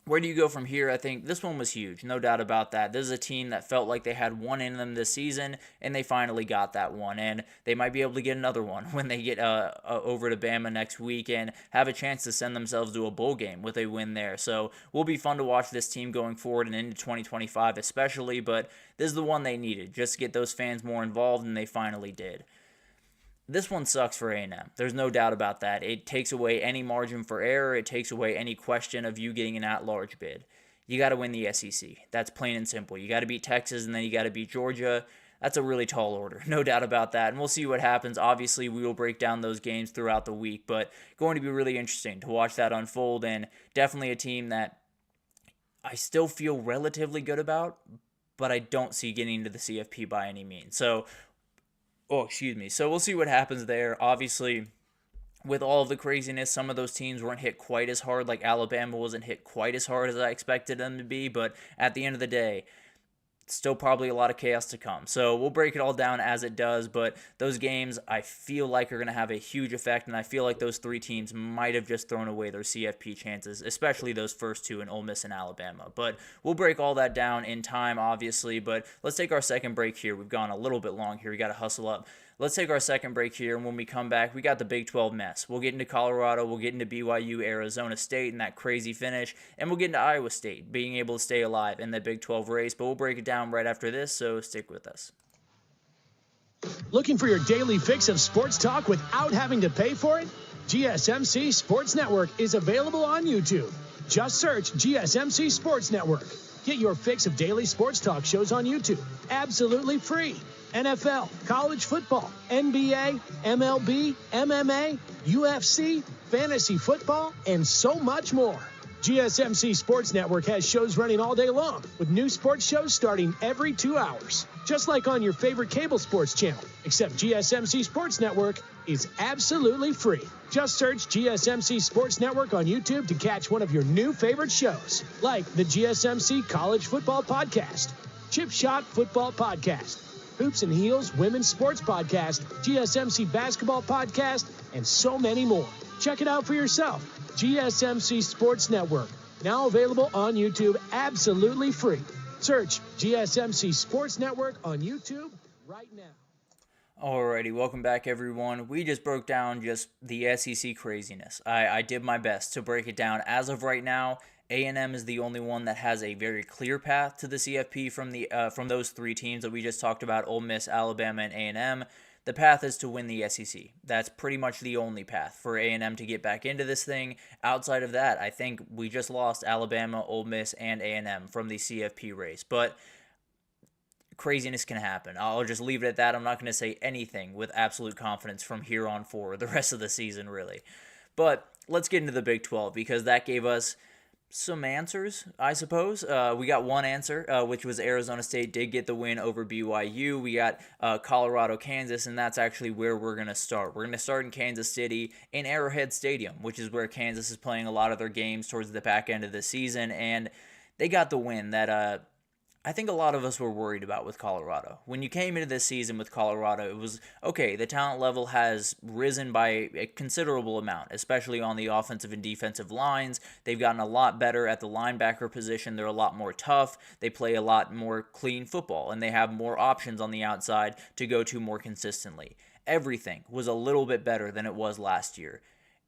where do you go from here? I think this one was huge, no doubt about that. This is a team that felt like they had one in them this season, and they finally got that one. And they might be able to get another one when they get over to Bama next week and have a chance to send themselves to a bowl game with a win there. So will be fun to watch this team going forward and into 2025 especially, but this is the one they needed, just to get those fans more involved, and they finally did. This one sucks for A&M. There's no doubt about that. It takes away any margin for error. It takes away any question of you getting an at-large bid. You got to win the SEC. That's plain and simple. You got to beat Texas, and then you got to beat Georgia. That's a really tall order, no doubt about that. And we'll see what happens. Obviously, we will break down those games throughout the week, but going to be really interesting to watch that unfold, and definitely a team that I still feel relatively good about, but I don't see getting into the CFP by any means. So we'll see what happens there. Obviously, with all of the craziness, some of those teams weren't hit quite as hard. Like Alabama wasn't hit quite as hard as I expected them to be. But at the end of the day, still probably a lot of chaos to come. So we'll break it all down as it does, but those games I feel like are going to have a huge effect, and I feel like those three teams might have just thrown away their CFP chances, especially those first two in Ole Miss and Alabama. But we'll break all that down in time, obviously, but let's take our second break here. We've gone a little bit long here. We got to hustle up. Let's take our second break here, and when we come back, we got the Big 12 mess. We'll get into Colorado, we'll get into BYU, Arizona State, and that crazy finish, and we'll get into Iowa State being able to stay alive in the Big 12 race, but we'll break it down right after this, so stick with us. Looking for your daily fix of sports talk without having to pay for it? GSMC Sports Network is available on YouTube. Just search GSMC Sports Network. Get your fix of daily sports talk shows on YouTube, absolutely free. NFL, college football, NBA, MLB, MMA, UFC, fantasy football, and so much more. GSMC Sports Network has shows running all day long, with new sports shows starting every 2 hours. Just like on your favorite cable sports channel, except GSMC Sports Network is absolutely free. Just search GSMC Sports Network on YouTube to catch one of your new favorite shows, like the GSMC College Football Podcast, Chip Shot Football Podcast, Hoops and Heels Women's Sports Podcast, GSMC Basketball Podcast, and so many more. Check it out for yourself. GSMC Sports Network, now available on YouTube absolutely free. Search GSMC Sports Network on YouTube right now. Alrighty, welcome back everyone. We just broke down just the SEC craziness. I did my best to break it down. As of right now, A&M is the only one that has a very clear path to the CFP from those three teams that we just talked about, Ole Miss, Alabama, and A&M. The path is to win the SEC. That's pretty much the only path for A&M to get back into this thing. Outside of that, I think we just lost Alabama, Ole Miss, and A&M from the CFP race. But craziness can happen. I'll just leave it at that. I'm not going to say anything with absolute confidence from here on forward, the rest of the season, really. But let's get into the Big 12, because that gave us some answers, I suppose. We got one answer, which was Arizona State did get the win over BYU. We got Colorado, Kansas, and that's actually where we're going to start. We're going to start in Kansas City in Arrowhead Stadium, which is where Kansas is playing a lot of their games towards the back end of the season, and they got the win that I think a lot of us were worried about with Colorado. When you came into this season with Colorado, it was, okay, the talent level has risen by a considerable amount, especially on the offensive and defensive lines. They've gotten a lot better at the linebacker position. They're a lot more tough. They play a lot more clean football, and they have more options on the outside to go to more consistently. Everything was a little bit better than it was last year.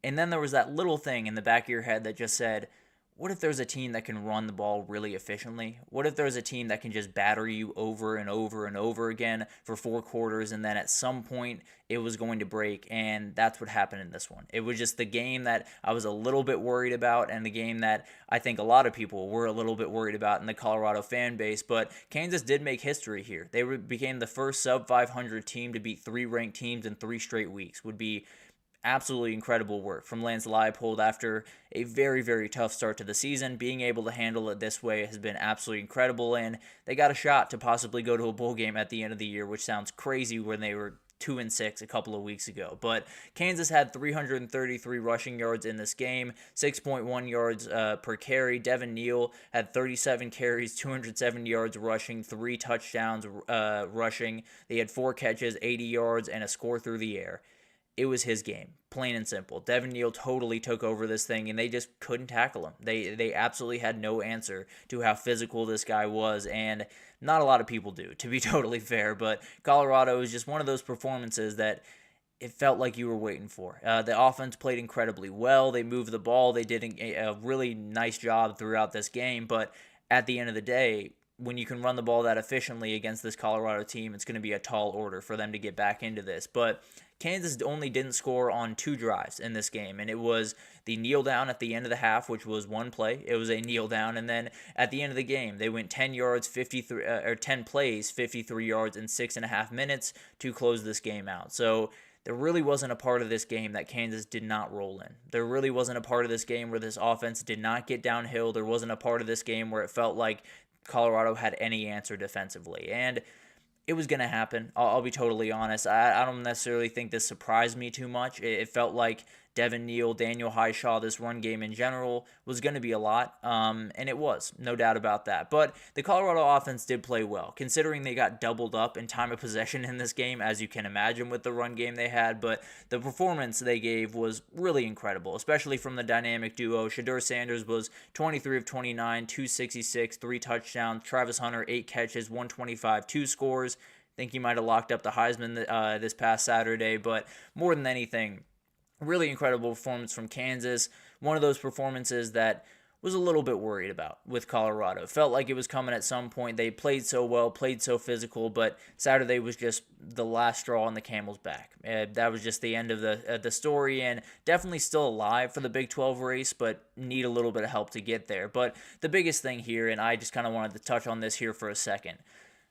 And then there was that little thing in the back of your head that just said, what if there's a team that can run the ball really efficiently? What if there's a team that can just batter you over and over and over again for 4 quarters, and then at some point it was going to break, and that's what happened in this one. It was just the game that I was a little bit worried about, and the game that I think a lot of people were a little bit worried about in the Colorado fan base, but Kansas did make history here. They became the first sub-500 team to beat 3 ranked teams in 3 straight weeks. Would be absolutely incredible work from Lance Leipold after a very, very tough start to the season. Being able to handle it this way has been absolutely incredible, and they got a shot to possibly go to a bowl game at the end of the year, which sounds crazy when they were 2-6 a couple of weeks ago. But Kansas had 333 rushing yards in this game, 6.1 yards per carry. Devin Neal had 37 carries, 207 yards rushing, 3 touchdowns rushing. They had 4 catches, 80 yards, and a score through the air. It was his game, plain and simple. Devin Neal totally took over this thing, and they just couldn't tackle him. They absolutely had no answer to how physical this guy was, and not a lot of people do, to be totally fair. But Colorado is just one of those performances that it felt like you were waiting for. The offense played incredibly well. They moved the ball. They did a really nice job throughout this game, but at the end of the day, when you can run the ball that efficiently against this Colorado team, it's going to be a tall order for them to get back into this. But Kansas only didn't score on 2 drives in this game, and it was the kneel down at the end of the half, which was 1 play. It was a kneel down, and then at the end of the game, they went 10 plays, 53 yards in 6.5 minutes to close this game out. So there really wasn't a part of this game that Kansas did not roll in. There really wasn't a part of this game where this offense did not get downhill. There wasn't a part of this game where it felt like Colorado had any answer defensively, and it was going to happen. I'll be totally honest. I don't necessarily think this surprised me too much. It felt like Devin Neal, Daniel Highshaw, this run game in general was going to be a lot, and it was, no doubt about that. But the Colorado offense did play well, considering they got doubled up in time of possession in this game, as you can imagine with the run game they had. But the performance they gave was really incredible, especially from the dynamic duo. Shedeur Sanders was 23 of 29, 266, 3 touchdowns. Travis Hunter, 8 catches, 125, 2 scores. I think he might have locked up the Heisman this past Saturday, but more than anything, really incredible performance from Kansas. One of those performances that was a little bit worried about with Colorado. Felt like it was coming at some point. They played so well, played so physical, but Saturday was just the last straw on the camel's back. That was just the end of the story, and definitely still alive for the Big 12 race, but need a little bit of help to get there. But the biggest thing here, and I just kind of wanted to touch on this here for a second,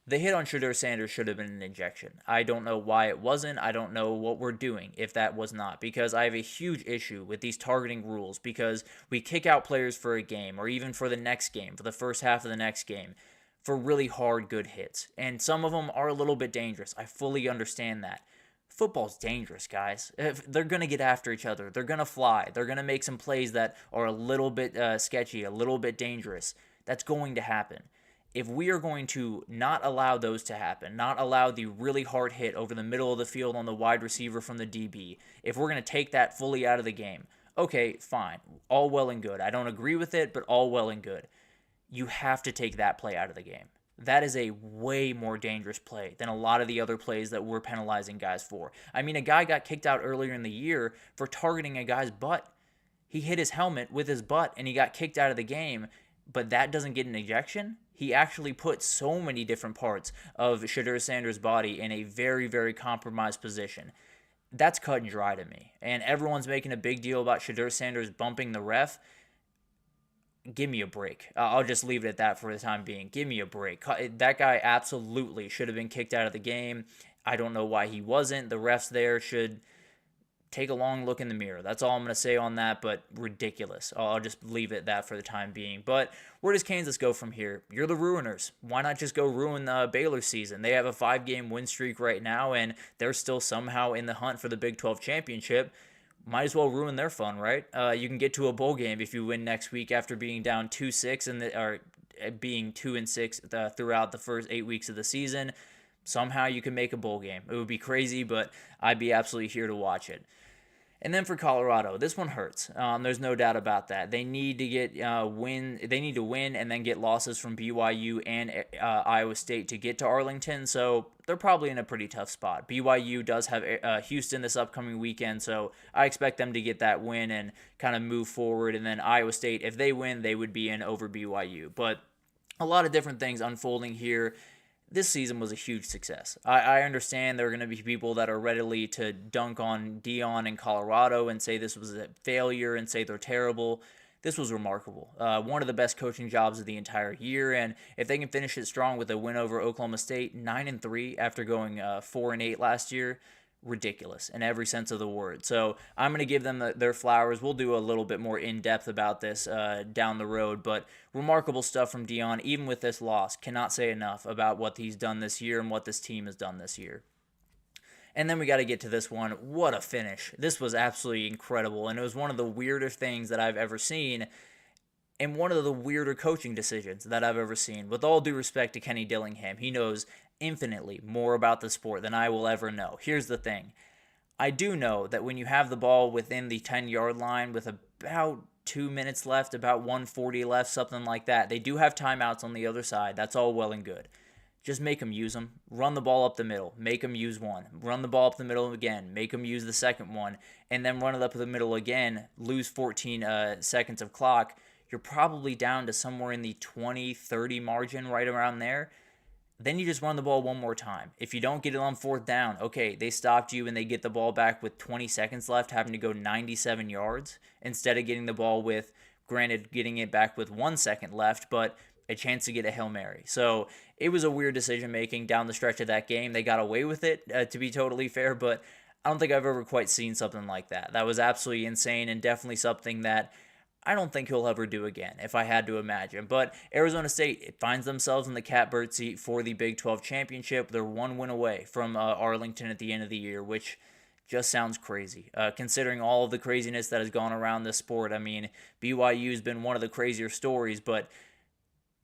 the hit on Shedeur Sanders should have been an ejection. I don't know why it wasn't. I don't know what we're doing if that was not, because I have a huge issue with these targeting rules, because we kick out players for a game or even for the next game, for the first half of the next game, for really hard, good hits. And some of them are a little bit dangerous. I fully understand that. Football's dangerous, guys. They're going to get after each other. They're going to fly. They're going to make some plays that are a little bit sketchy, a little bit dangerous. That's going to happen. If we are going to not allow those to happen, not allow the really hard hit over the middle of the field on the wide receiver from the DB, if we're going to take that fully out of the game, okay, fine. All well and good. I don't agree with it, but all well and good. You have to take that play out of the game. That is a way more dangerous play than a lot of the other plays that we're penalizing guys for. I mean, a guy got kicked out earlier in the year for targeting a guy's butt. He hit his helmet with his butt and he got kicked out of the game, but that doesn't get an ejection? He actually put so many different parts of Shedeur Sanders' body in a very, very compromised position. That's cut and dry to me. And everyone's making a big deal about Shedeur Sanders bumping the ref. Give me a break. I'll just leave it at that for the time being. Give me a break. That guy absolutely should have been kicked out of the game. I don't know why he wasn't. The refs there should take a long look in the mirror. That's all I'm going to say on that, but ridiculous. I'll just leave it at that for the time being. But where does Kansas go from here? You're the ruiners. Why not just go ruin Baylor's season? They have a 5-game win streak right now, and they're still somehow in the hunt for the Big 12 championship. Might as well ruin their fun, right? You can get to a bowl game if you win next week after being down 2-6 or being 2-6 throughout the first 8 weeks of the season. Somehow you can make a bowl game. It would be crazy, but I'd be absolutely here to watch it. And then for Colorado, this one hurts. There's no doubt about that. They need to get win. They need to win and then get losses from BYU and Iowa State to get to Arlington. So they're probably in a pretty tough spot. BYU does have Houston this upcoming weekend, so I expect them to get that win and kind of move forward. And then Iowa State, if they win, they would be in over BYU. But a lot of different things unfolding here. This season was a huge success. I understand there are going to be people that are readily to dunk on Deion and Colorado and say this was a failure and say they're terrible. This was remarkable. One of the best coaching jobs of the entire year, and if they can finish it strong with a win over Oklahoma State, 9-3 after going 4-8 last year, ridiculous in every sense of the word. So I'm going to give them their flowers. We'll do a little bit more in-depth about this down the road, but remarkable stuff from Deion, even with this loss. Cannot say enough about what he's done this year and what this team has done this year. And then we got to get to this one. What a finish. This was absolutely incredible, and it was one of the weirder things that I've ever seen, and one of the weirder coaching decisions that I've ever seen. With all due respect to Kenny Dillingham, he knows infinitely more about the sport than I will ever know. Here's the thing. I do know that when you have the ball within the 10-yard line with about 2 minutes left, about 1:40 left, something like that, they do have timeouts on the other side. That's all well and good. Just make them use them. Run the ball up the middle. Make them use one. Run the ball up the middle again. Make them use the second one. And then run it up the middle again. Lose 14 seconds of clock. You're probably down to somewhere in the 20-30 margin, right around there. Then you just run the ball one more time. If you don't get it on 4th down, okay, they stopped you and they get the ball back with 20 seconds left, having to go 97 yards instead of getting the ball with, granted, getting it back with 1 second left, but a chance to get a Hail Mary. So it was a weird decision-making down the stretch of that game. They got away with it, to be totally fair, but I don't think I've ever quite seen something like that. That was absolutely insane and definitely something that I don't think he'll ever do again, if I had to imagine. But Arizona State finds themselves in the catbird seat for the Big 12 championship. They're one win away from Arlington at the end of the year, which just sounds crazy. Considering all of the craziness that has gone around this sport, I mean, BYU has been one of the crazier stories, but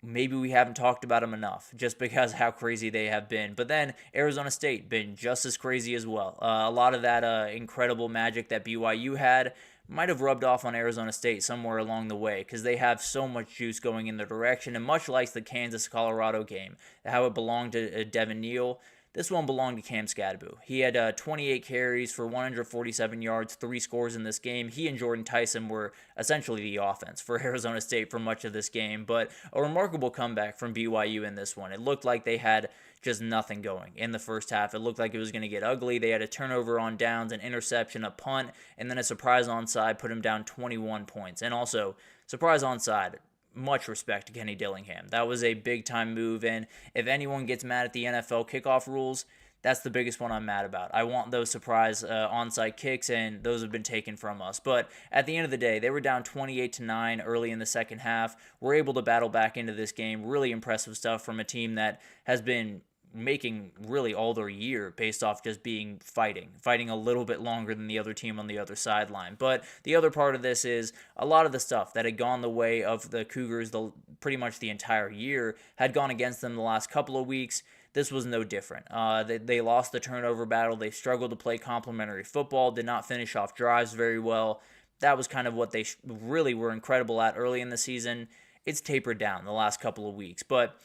maybe we haven't talked about them enough just because how crazy they have been. But then Arizona State been just as crazy as well. A lot of that incredible magic that BYU had might have rubbed off on Arizona State somewhere along the way because they have so much juice going in their direction. And much like the Kansas-Colorado game, how it belonged to Devin Neal, this one belonged to Cam Skadaboo. He had 28 carries for 147 yards, 3 scores in this game. He and Jordan Tyson were essentially the offense for Arizona State for much of this game, but a remarkable comeback from BYU in this one. It looked like they had just nothing going in the first half. It looked like it was going to get ugly. They had a turnover on downs, an interception, a punt, and then a surprise onside put him down 21 points. And also, surprise onside, much respect to Kenny Dillingham. That was a big-time move, and if anyone gets mad at the NFL kickoff rules, that's the biggest one I'm mad about. I want those surprise onside kicks, and those have been taken from us. But at the end of the day, they were down 28-9 early in the second half. We're able to battle back into this game. Really impressive stuff from a team that has been making really all their year based off just being fighting a little bit longer than the other team on the other sideline. But the other part of this is a lot of the stuff that had gone the way of the Cougars pretty much the entire year had gone against them the last couple of weeks. This was no different. They lost the turnover battle. They struggled to play complementary football, did not finish off drives very well. That was kind of what they really were incredible at early in the season. It's tapered down the last couple of weeks, but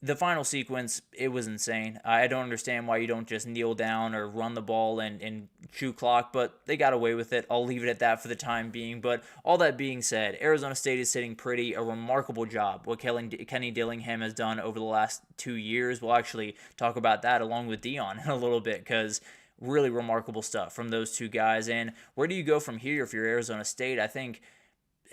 the final sequence, it was insane. I don't understand why you don't just kneel down or run the ball and chew clock, but they got away with it. I'll leave it at that for the time being. But all that being said, Arizona State is sitting pretty. A remarkable job what Kenny Dillingham has done over the last 2 years. We'll actually talk about that along with Dion in a little bit because really remarkable stuff from those two guys. And where do you go from here if you're Arizona State? I think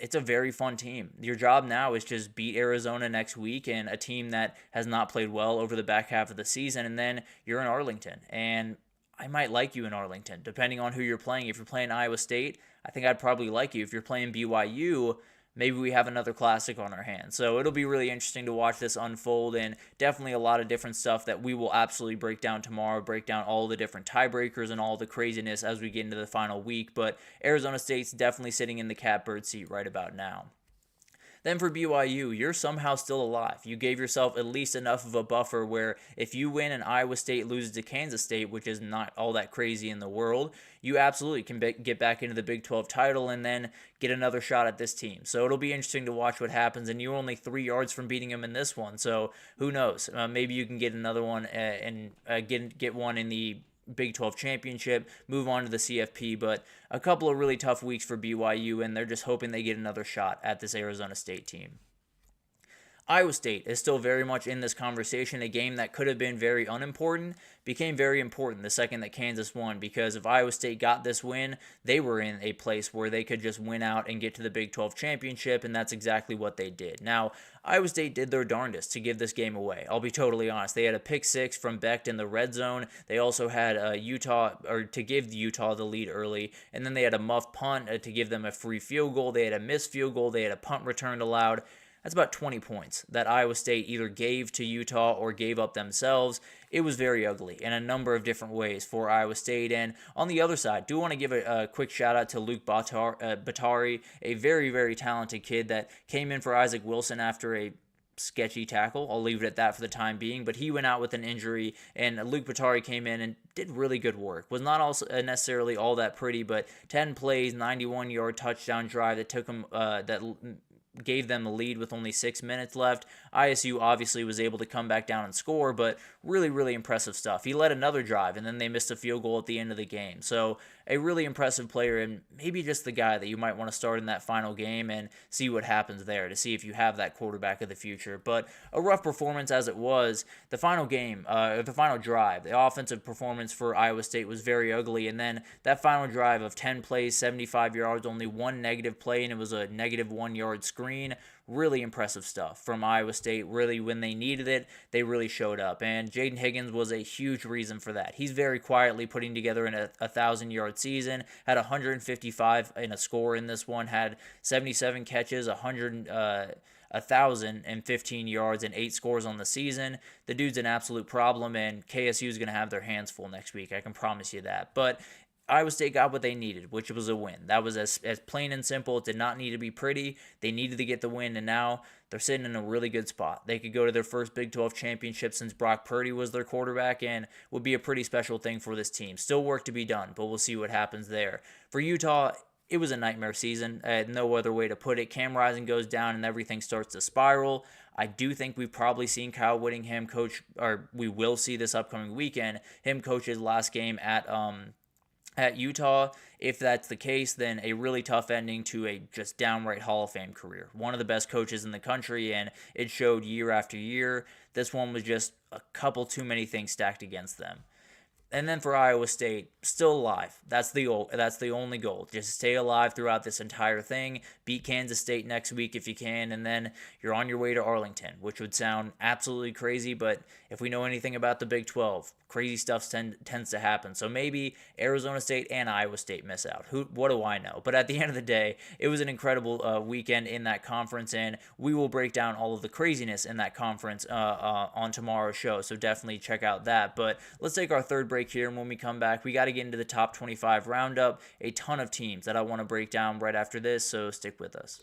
it's a very fun team. Your job now is just beat Arizona next week, and a team that has not played well over the back half of the season, and then you're in Arlington. And I might like you in Arlington, depending on who you're playing. If you're playing Iowa State, I think I'd probably like you. If you're playing BYU, maybe we have another classic on our hands. So it'll be really interesting to watch this unfold, and definitely a lot of different stuff that we will absolutely break down tomorrow, break down all the different tiebreakers and all the craziness as we get into the final week. But Arizona State's definitely sitting in the catbird seat right about now. Then for BYU, you're somehow still alive. You gave yourself at least enough of a buffer where if you win and Iowa State loses to Kansas State, which is not all that crazy in the world, you absolutely can get back into the Big 12 title and then get another shot at this team. So it'll be interesting to watch what happens, and you're only 3 yards from beating them in this one. So who knows? Maybe you can get another one and get one in the Big 12 championship, move on to the CFP, but a couple of really tough weeks for BYU, and they're just hoping they get another shot at this Arizona State team. Iowa State is still very much in this conversation. A game that could have been very unimportant became very important the second that Kansas won, because if Iowa State got this win, they were in a place where they could just win out and get to the Big 12 championship, and that's exactly what they did. Now, Iowa State did their darndest to give this game away. I'll be totally honest. They had a pick six from Becht in the red zone. They also had to give Utah the lead early, and then they had a muff punt to give them a free field goal. They had a missed field goal. They had a punt returned allowed. That's about 20 points that Iowa State either gave to Utah or gave up themselves. It was very ugly in a number of different ways for Iowa State. And on the other side, do want to give a quick shout out to Luke Batari, a very, very talented kid that came in for Isaac Wilson after a sketchy tackle. I'll leave it at that for the time being, but he went out with an injury, and Luke Batari came in and did really good work. Was not also necessarily all that pretty, but 10 plays, 91-yard touchdown drive that took him gave them the lead with only 6 minutes left. ISU obviously was able to come back down and score, but really, really impressive stuff. He led another drive, and then they missed a field goal at the end of the game. So a really impressive player, and maybe just the guy that you might want to start in that final game and see what happens there to see if you have that quarterback of the future. But a rough performance as it was. The final game, the final drive, the offensive performance for Iowa State was very ugly, and then that final drive of 10 plays, 75 yards, only one negative play, and it was a negative 1-yard screen. Really impressive stuff from Iowa State. Really, when they needed it, they really showed up. And Jaden Higgins was a huge reason for that. He's very quietly putting together a 1,000-yard season, had 155 in a score in this one, had 77 catches, 1,015 yards, and 8 scores on the season. The dude's an absolute problem, and KSU is going to have their hands full next week. I can promise you that. But Iowa State got what they needed, which was a win. That was as plain and simple. It did not need to be pretty. They needed to get the win, and now they're sitting in a really good spot. They could go to their first Big 12 championship since Brock Purdy was their quarterback, and would be a pretty special thing for this team. Still work to be done, but we'll see what happens there. For Utah, it was a nightmare season. No other way to put it. Cam Rising goes down, and everything starts to spiral. I do think we've probably seen Kyle Whittingham coach, or we will see this upcoming weekend, him coach his last game at Utah. If that's the case, then a really tough ending to a just downright Hall of Fame career. One of the best coaches in the country, and it showed year after year. This one was just a couple too many things stacked against them. And then for Iowa State, still alive. That's the only goal. Just stay alive throughout this entire thing. Beat Kansas State next week if you can, and then you're on your way to Arlington, which would sound absolutely crazy, but if we know anything about the Big 12, crazy stuff tends to happen. So maybe Arizona State and Iowa State miss out. What do I know? But at the end of the day, it was an incredible weekend in that conference, and we will break down all of the craziness in that conference on tomorrow's show. So definitely check out that. But let's take our third break here, and when we come back, we got to get into the top 25 roundup. A ton of teams that I want to break down right after this, so stick with us.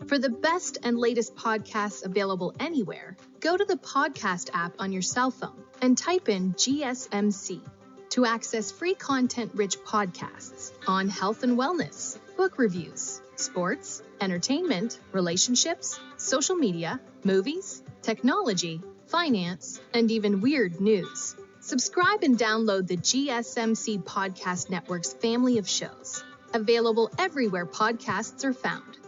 For the best and latest podcasts available anywhere, go to the podcast app on your cell phone and type in GSMC to access free content-rich podcasts on health and wellness, book reviews, sports, entertainment, relationships, social media, movies, technology, finance, and even weird news. Subscribe and download the GSMC Podcast Network's family of shows, available everywhere podcasts are found.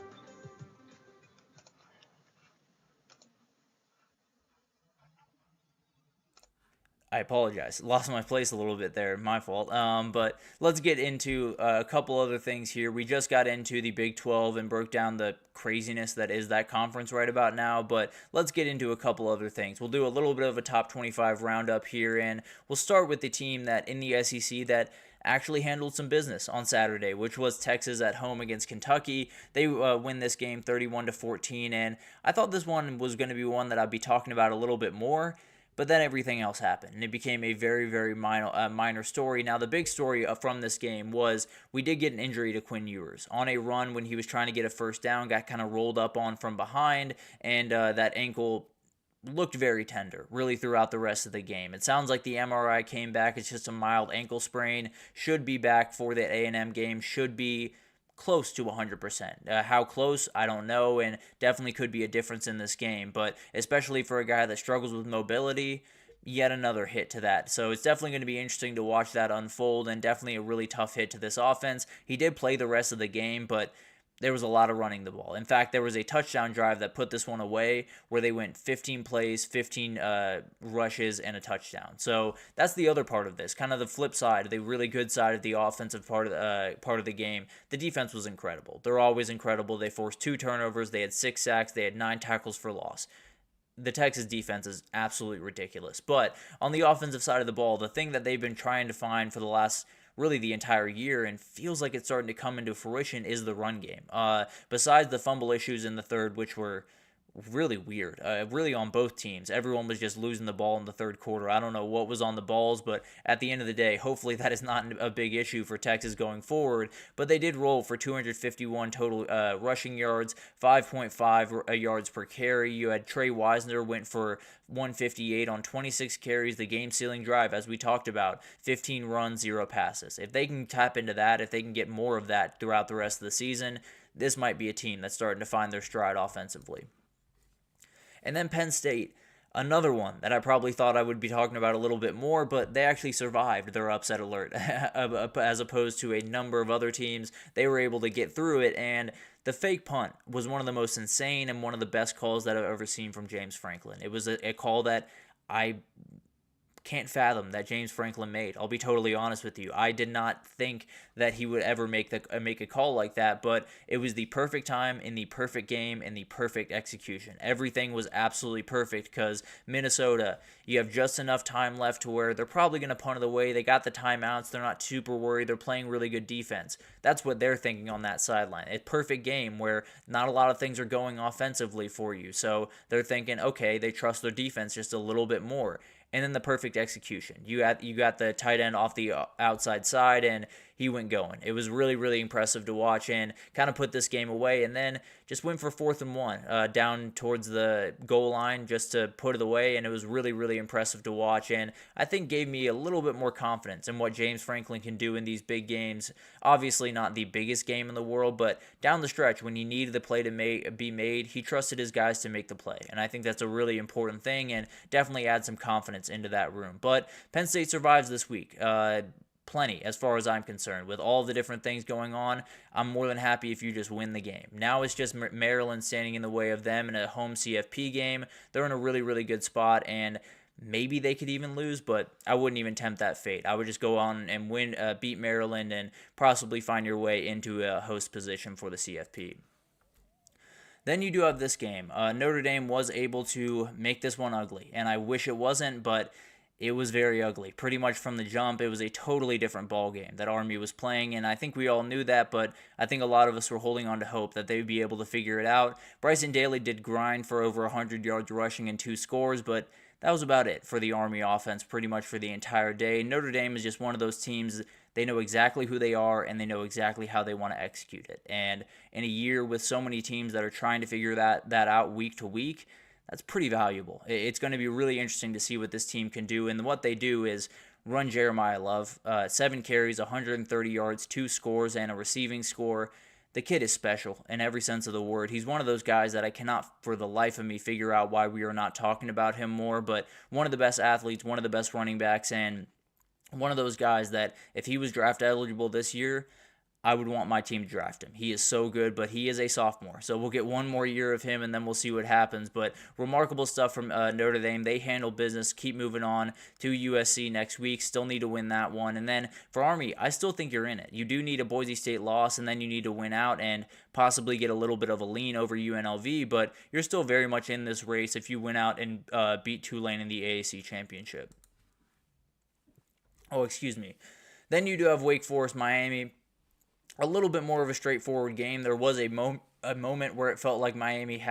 I apologize. Lost my place a little bit there. My fault. But let's get into a couple other things here. We just got into the Big 12 and broke down the craziness that is that conference right about now. But let's get into a couple other things. We'll do a little bit of a top 25 roundup here, and we'll start with the team that in the SEC that actually handled some business on Saturday, which was Texas at home against Kentucky. They win this game 31-14, and I thought this one was going to be one that I'd be talking about a little bit more. But then everything else happened, and it became a very, very minor story. Now, the big story from this game was we did get an injury to Quinn Ewers on a run when he was trying to get a first down, got kind of rolled up on from behind, and that ankle looked very tender, really, throughout the rest of the game. It sounds like the MRI came back. It's just a mild ankle sprain. Should be back for the A&M game. Should be close to 100%. How close, I don't know, and definitely could be a difference in this game, but especially for a guy that struggles with mobility, yet another hit to that. So it's definitely going to be interesting to watch that unfold, and definitely a really tough hit to this offense. He did play the rest of the game, but there was a lot of running the ball. In fact, there was a touchdown drive that put this one away where they went 15 plays, 15 rushes, and a touchdown. So that's the other part of this, kind of the flip side, the really good side of the offensive part of the game. The defense was incredible. They're always incredible. They forced 2 turnovers. They had 6 sacks. They had 9 tackles for loss. The Texas defense is absolutely ridiculous. But on the offensive side of the ball, the thing that they've been trying to find for the last really the entire year and feels like it's starting to come into fruition is the run game. Besides the fumble issues in the third, which were really weird, really on both teams. Everyone was just losing the ball in the third quarter. I don't know what was on the balls, but at the end of the day, hopefully that is not a big issue for Texas going forward. But they did roll for 251 total rushing yards, 5.5 yards per carry. You had Trey Wisner went for 158 on 26 carries, the game-sealing drive, as we talked about, 15 runs, 0 passes. If they can tap into that, if they can get more of that throughout the rest of the season, this might be a team that's starting to find their stride offensively. And then Penn State, another one that I probably thought I would be talking about a little bit more, but they actually survived their upset alert as opposed to a number of other teams. They were able to get through it, and the fake punt was one of the most insane and one of the best calls that I've ever seen from James Franklin. It was a call that I can't fathom that James Franklin made. I'll be totally honest with you. I did not think that he would ever make a call like that, but it was the perfect time in the perfect game and the perfect execution. Everything was absolutely perfect because Minnesota, you have just enough time left to where they're probably going to punt it away. They got the timeouts. They're not super worried. They're playing really good defense. That's what they're thinking on that sideline. A perfect game where not a lot of things are going offensively for you. So they're thinking, okay, they trust their defense just a little bit more. And then the perfect execution. You got the tight end off the outside side, and he went going. It was really, really impressive to watch and kind of put this game away. And then just went for 4th and 1 down towards the goal line just to put it away. And it was really, really impressive to watch. And I think gave me a little bit more confidence in what James Franklin can do in these big games. Obviously not the biggest game in the world, but down the stretch when he needed the play to be made, he trusted his guys to make the play. And I think that's a really important thing and definitely adds some confidence into that room. But Penn State survives this week. Plenty, as far as I'm concerned. With all the different things going on, I'm more than happy if you just win the game. Now it's just Maryland standing in the way of them in a home CFP game. They're in a really, really good spot, and maybe they could even lose, but I wouldn't even tempt that fate. I would just go on and win, beat Maryland, and possibly find your way into a host position for the CFP. Then you do have this game. Notre Dame was able to make this one ugly, and I wish it wasn't, but it was very ugly. Pretty much from the jump, it was a totally different ball game that Army was playing, and I think we all knew that, but I think a lot of us were holding on to hope that they would be able to figure it out. Bryson Daly did grind for over 100 yards rushing and 2 scores, but that was about it for the Army offense pretty much for the entire day. Notre Dame is just one of those teams. They know exactly who they are, and they know exactly how they want to execute it. And in a year with so many teams that are trying to figure that out week to week, that's pretty valuable. It's going to be really interesting to see what this team can do. And what they do is run Jeremiah Love. 7 carries, 130 yards, 2 scores, and a receiving score. The kid is special in every sense of the word. He's one of those guys that I cannot for the life of me figure out why we are not talking about him more. But one of the best athletes, one of the best running backs, and one of those guys that if he was draft eligible this year, I would want my team to draft him. He is so good, but he is a sophomore. So we'll get one more year of him, and then we'll see what happens. But remarkable stuff from Notre Dame. They handle business, keep moving on to USC next week. Still need to win that one. And then for Army, I still think you're in it. You do need a Boise State loss, and then you need to win out and possibly get a little bit of a lean over UNLV. But you're still very much in this race if you win out and beat Tulane in the AAC championship. Oh, excuse me. Then you do have Wake Forest, Miami. A little bit more of a straightforward game. There was a moment where it felt like Miami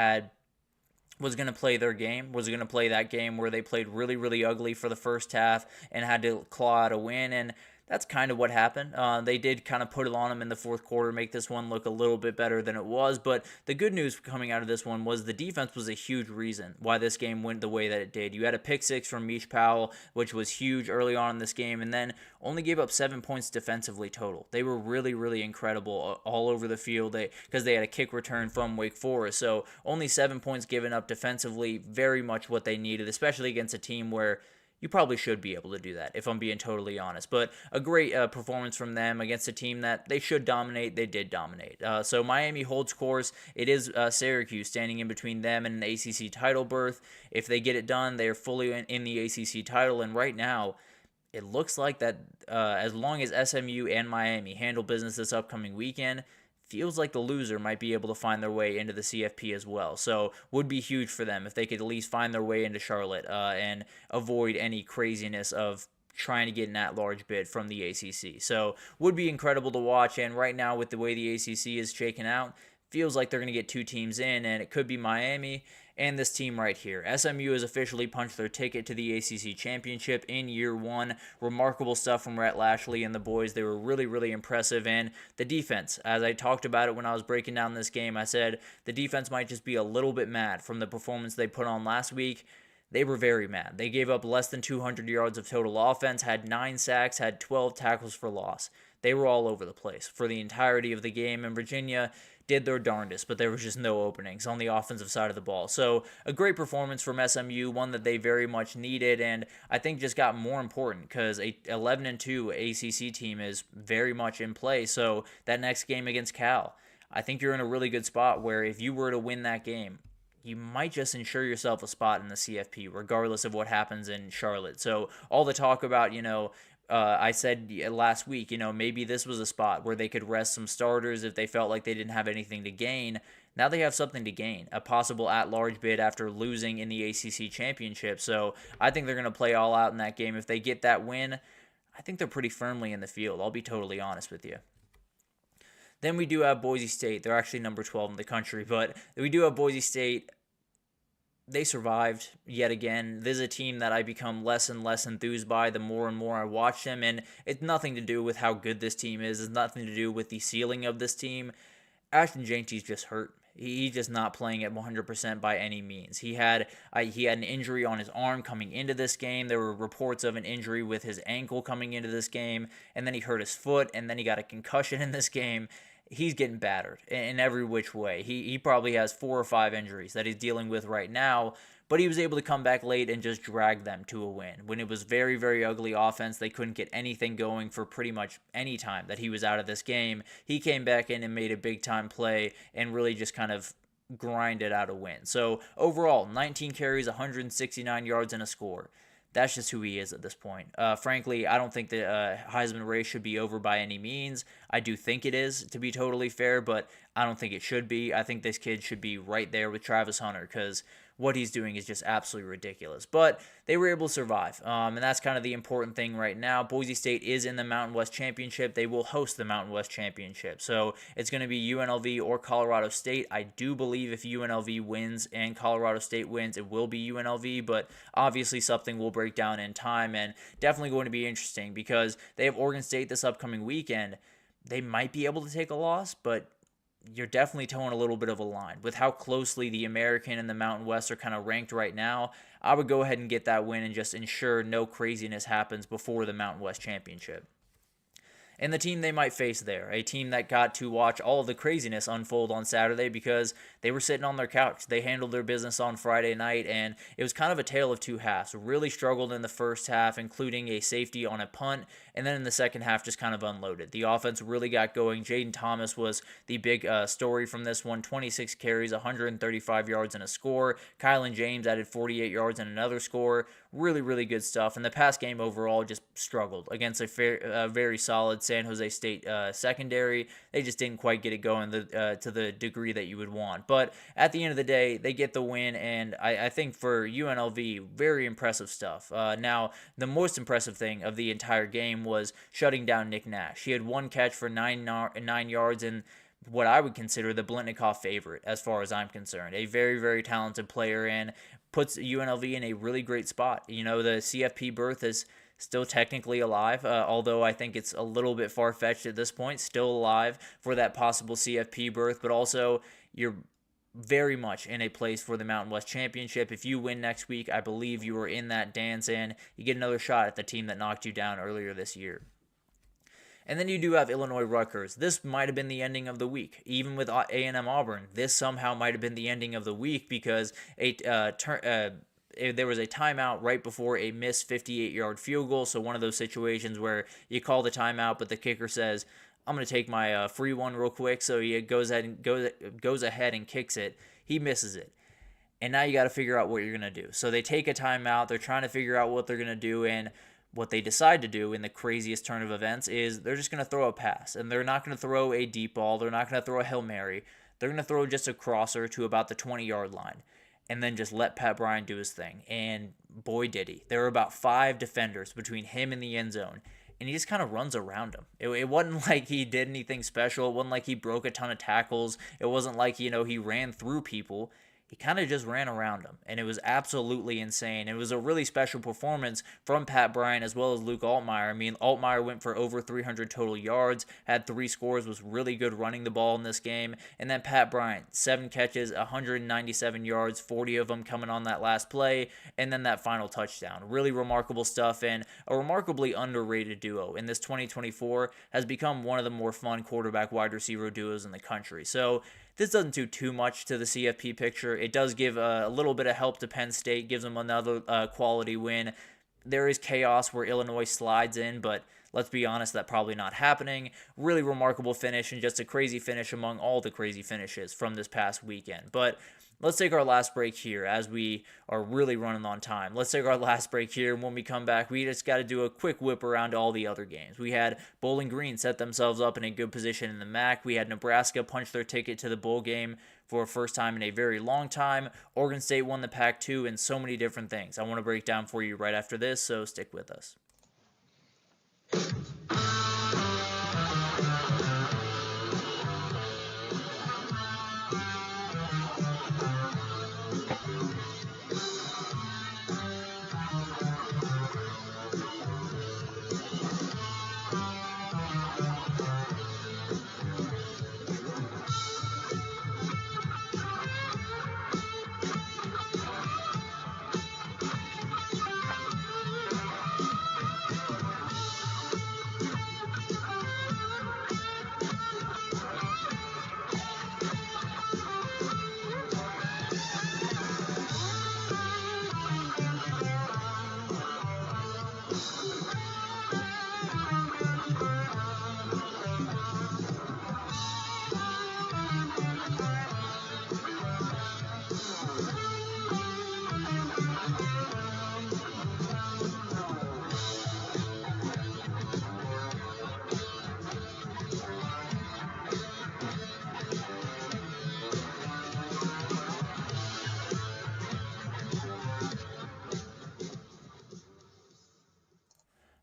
was going to play their game, was going to play that game where they played really, really ugly for the first half and had to claw out a win, and that's kind of what happened. They did kind of put it on them in the fourth quarter, make this one look a little bit better than it was, but the good news coming out of this one was the defense was a huge reason why this game went the way that it did. You had a pick 6 from Mish Powell, which was huge early on in this game, and then only gave up 7 points defensively total. They were really, really incredible all over the field because they had a kick return from Wake Forest, so only 7 points given up defensively, very much what they needed, especially against a team where you probably should be able to do that, if I'm being totally honest. But a great performance from them against a team that they should dominate. They did dominate. So Miami holds course. It is Syracuse standing in between them and an ACC title berth. If they get it done, they are fully in the ACC title. And right now, it looks like that as long as SMU and Miami handle business this upcoming weekend, feels like the loser might be able to find their way into the CFP as well. So would be huge for them if they could at least find their way into Charlotte and avoid any craziness of trying to get an at-large bid from the ACC. So would be incredible to watch, and right now with the way the ACC is shaken out, feels like they're going to get 2 teams in, and it could be Miami and this team right here. SMU has officially punched their ticket to the ACC championship in year 1. Remarkable stuff from Rhett Lashley and the boys. They were really, really impressive. And the defense, as I talked about it when I was breaking down this game, I said the defense might just be a little bit mad from the performance they put on last week. They were very mad. They gave up less than 200 yards of total offense, had 9 sacks, had 12 tackles for loss. They were all over the place for the entirety of the game, and Virginia did their darndest, but there was just no openings on the offensive side of the ball. So a great performance from SMU, one that they very much needed, and I think just got more important because a 11-2 ACC team is very much in play. So that next game against Cal, I think you're in a really good spot where if you were to win that game, you might just ensure yourself a spot in the CFP, regardless of what happens in Charlotte. So all the talk about, I said last week, maybe this was a spot where they could rest some starters if they felt like they didn't have anything to gain. Now they have something to gain, a possible at-large bid after losing in the ACC championship. So I think they're going to play all out in that game. If they get that win, I think they're pretty firmly in the field. I'll be totally honest with you. Then we do have Boise State. They're actually number 12 in the country, but we do have Boise State. They survived yet again. This is a team that I become less and less enthused by the more and more I watch them, and it's nothing to do with how good this team is. It's nothing to do with the ceiling of this team. Ashton Jeanty's just hurt. He's just not playing at 100% by any means. He had an injury on his arm coming into this game. There were reports of an injury with his ankle coming into this game, and then he hurt his foot, and then he got a concussion in this game. He's getting battered in every which way. He probably has 4 or 5 injuries that he's dealing with right now, but he was able to come back late and just drag them to a win. When it was very, very ugly offense, they couldn't get anything going for pretty much any time that he was out of this game. He came back in and made a big-time play and really just kind of grinded out a win. So overall, 19 carries, 169 yards, and a score. That's just who he is at this point. Frankly, I don't think the Heisman race should be over by any means. I do think it is, to be totally fair, but I don't think it should be. I think this kid should be right there with Travis Hunter because what he's doing is just absolutely ridiculous. But they were able to survive, and that's kind of the important thing right now. Boise State is in the Mountain West Championship. They will host the Mountain West Championship. So it's going to be UNLV or Colorado State. I do believe if UNLV wins and Colorado State wins, it will be UNLV, but obviously something will break down in time, and definitely going to be interesting because they have Oregon State this upcoming weekend. They might be able to take a loss, but you're definitely towing a little bit of a line. With how closely the American and the Mountain West are kind of ranked right now, I would go ahead and get that win and just ensure no craziness happens before the Mountain West Championship. And the team they might face there, a team that got to watch all of the craziness unfold on Saturday because they were sitting on their couch. They handled their business on Friday night, and it was kind of a tale of two halves. Really struggled in the first half, including a safety on a punt, and then in the second half just kind of unloaded. The offense really got going. Jaden Thomas was the big story from this one. 26 carries, 135 yards, and a score. Kylan James added 48 yards and another score. Really, really good stuff. And the pass game overall just struggled against a very solid San Jose State secondary. They just didn't quite get it going to the degree that you would want. But at the end of the day, they get the win, and I think for UNLV, very impressive stuff. Now, the most impressive thing of the entire game was shutting down Nick Nash. He had one catch for 9 yards and what I would consider the Blitnikoff favorite as far as I'm concerned. A very, very talented player and puts UNLV in a really great spot. The CFP berth is still technically alive, although I think it's a little bit far-fetched at this point, still alive for that possible CFP berth, but also you're very much in a place for the Mountain West Championship. If you win next week, I believe you are in that dance, and you get another shot at the team that knocked you down earlier this year. And then you do have Illinois-Rutgers. This might have been the ending of the week. Even with A&M Auburn, this somehow might have been the ending of the week because there was a timeout right before a missed 58-yard field goal. So one of those situations where you call the timeout, but the kicker says, I'm going to take my free one real quick. So he goes ahead and kicks it. He misses it. And now you got to figure out what you're going to do. So they take a timeout. They're trying to figure out what they're going to do. And what they decide to do in the craziest turn of events is they're just going to throw a pass. And they're not going to throw a deep ball. They're not going to throw a Hail Mary. They're going to throw just a crosser to about the 20-yard line. And then just let Pat Bryant do his thing. And boy, did he. There were about 5 defenders between him and the end zone. And he just kind of runs around them. It wasn't like he did anything special. It wasn't like he broke a ton of tackles. It wasn't like, he ran through people. He kind of just ran around them, and it was absolutely insane. It was a really special performance from Pat Bryant as well as Luke Altmaier. I mean, Altmaier went for over 300 total yards, had 3 scores, was really good running the ball in this game. And then Pat Bryant, 7 catches, 197 yards, 40 of them coming on that last play, and then that final touchdown. Really remarkable stuff, and a remarkably underrated duo in this 2024 has become one of the more fun quarterback-wide receiver duos in the country. So this doesn't do too much to the CFP picture. It does give a little bit of help to Penn State, gives them another quality win. There is chaos where Illinois slides in, but let's be honest, that's probably not happening. Really remarkable finish and just a crazy finish among all the crazy finishes from this past weekend. But let's take our last break here as we are really running on time. Let's take our last break here, and when we come back, we just got to do a quick whip around to all the other games. We had Bowling Green set themselves up in a good position in the MAC. We had Nebraska punch their ticket to the bowl game for a first time in a very long time. Oregon State won the Pac-2, and so many different things I want to break down for you right after this, so stick with us.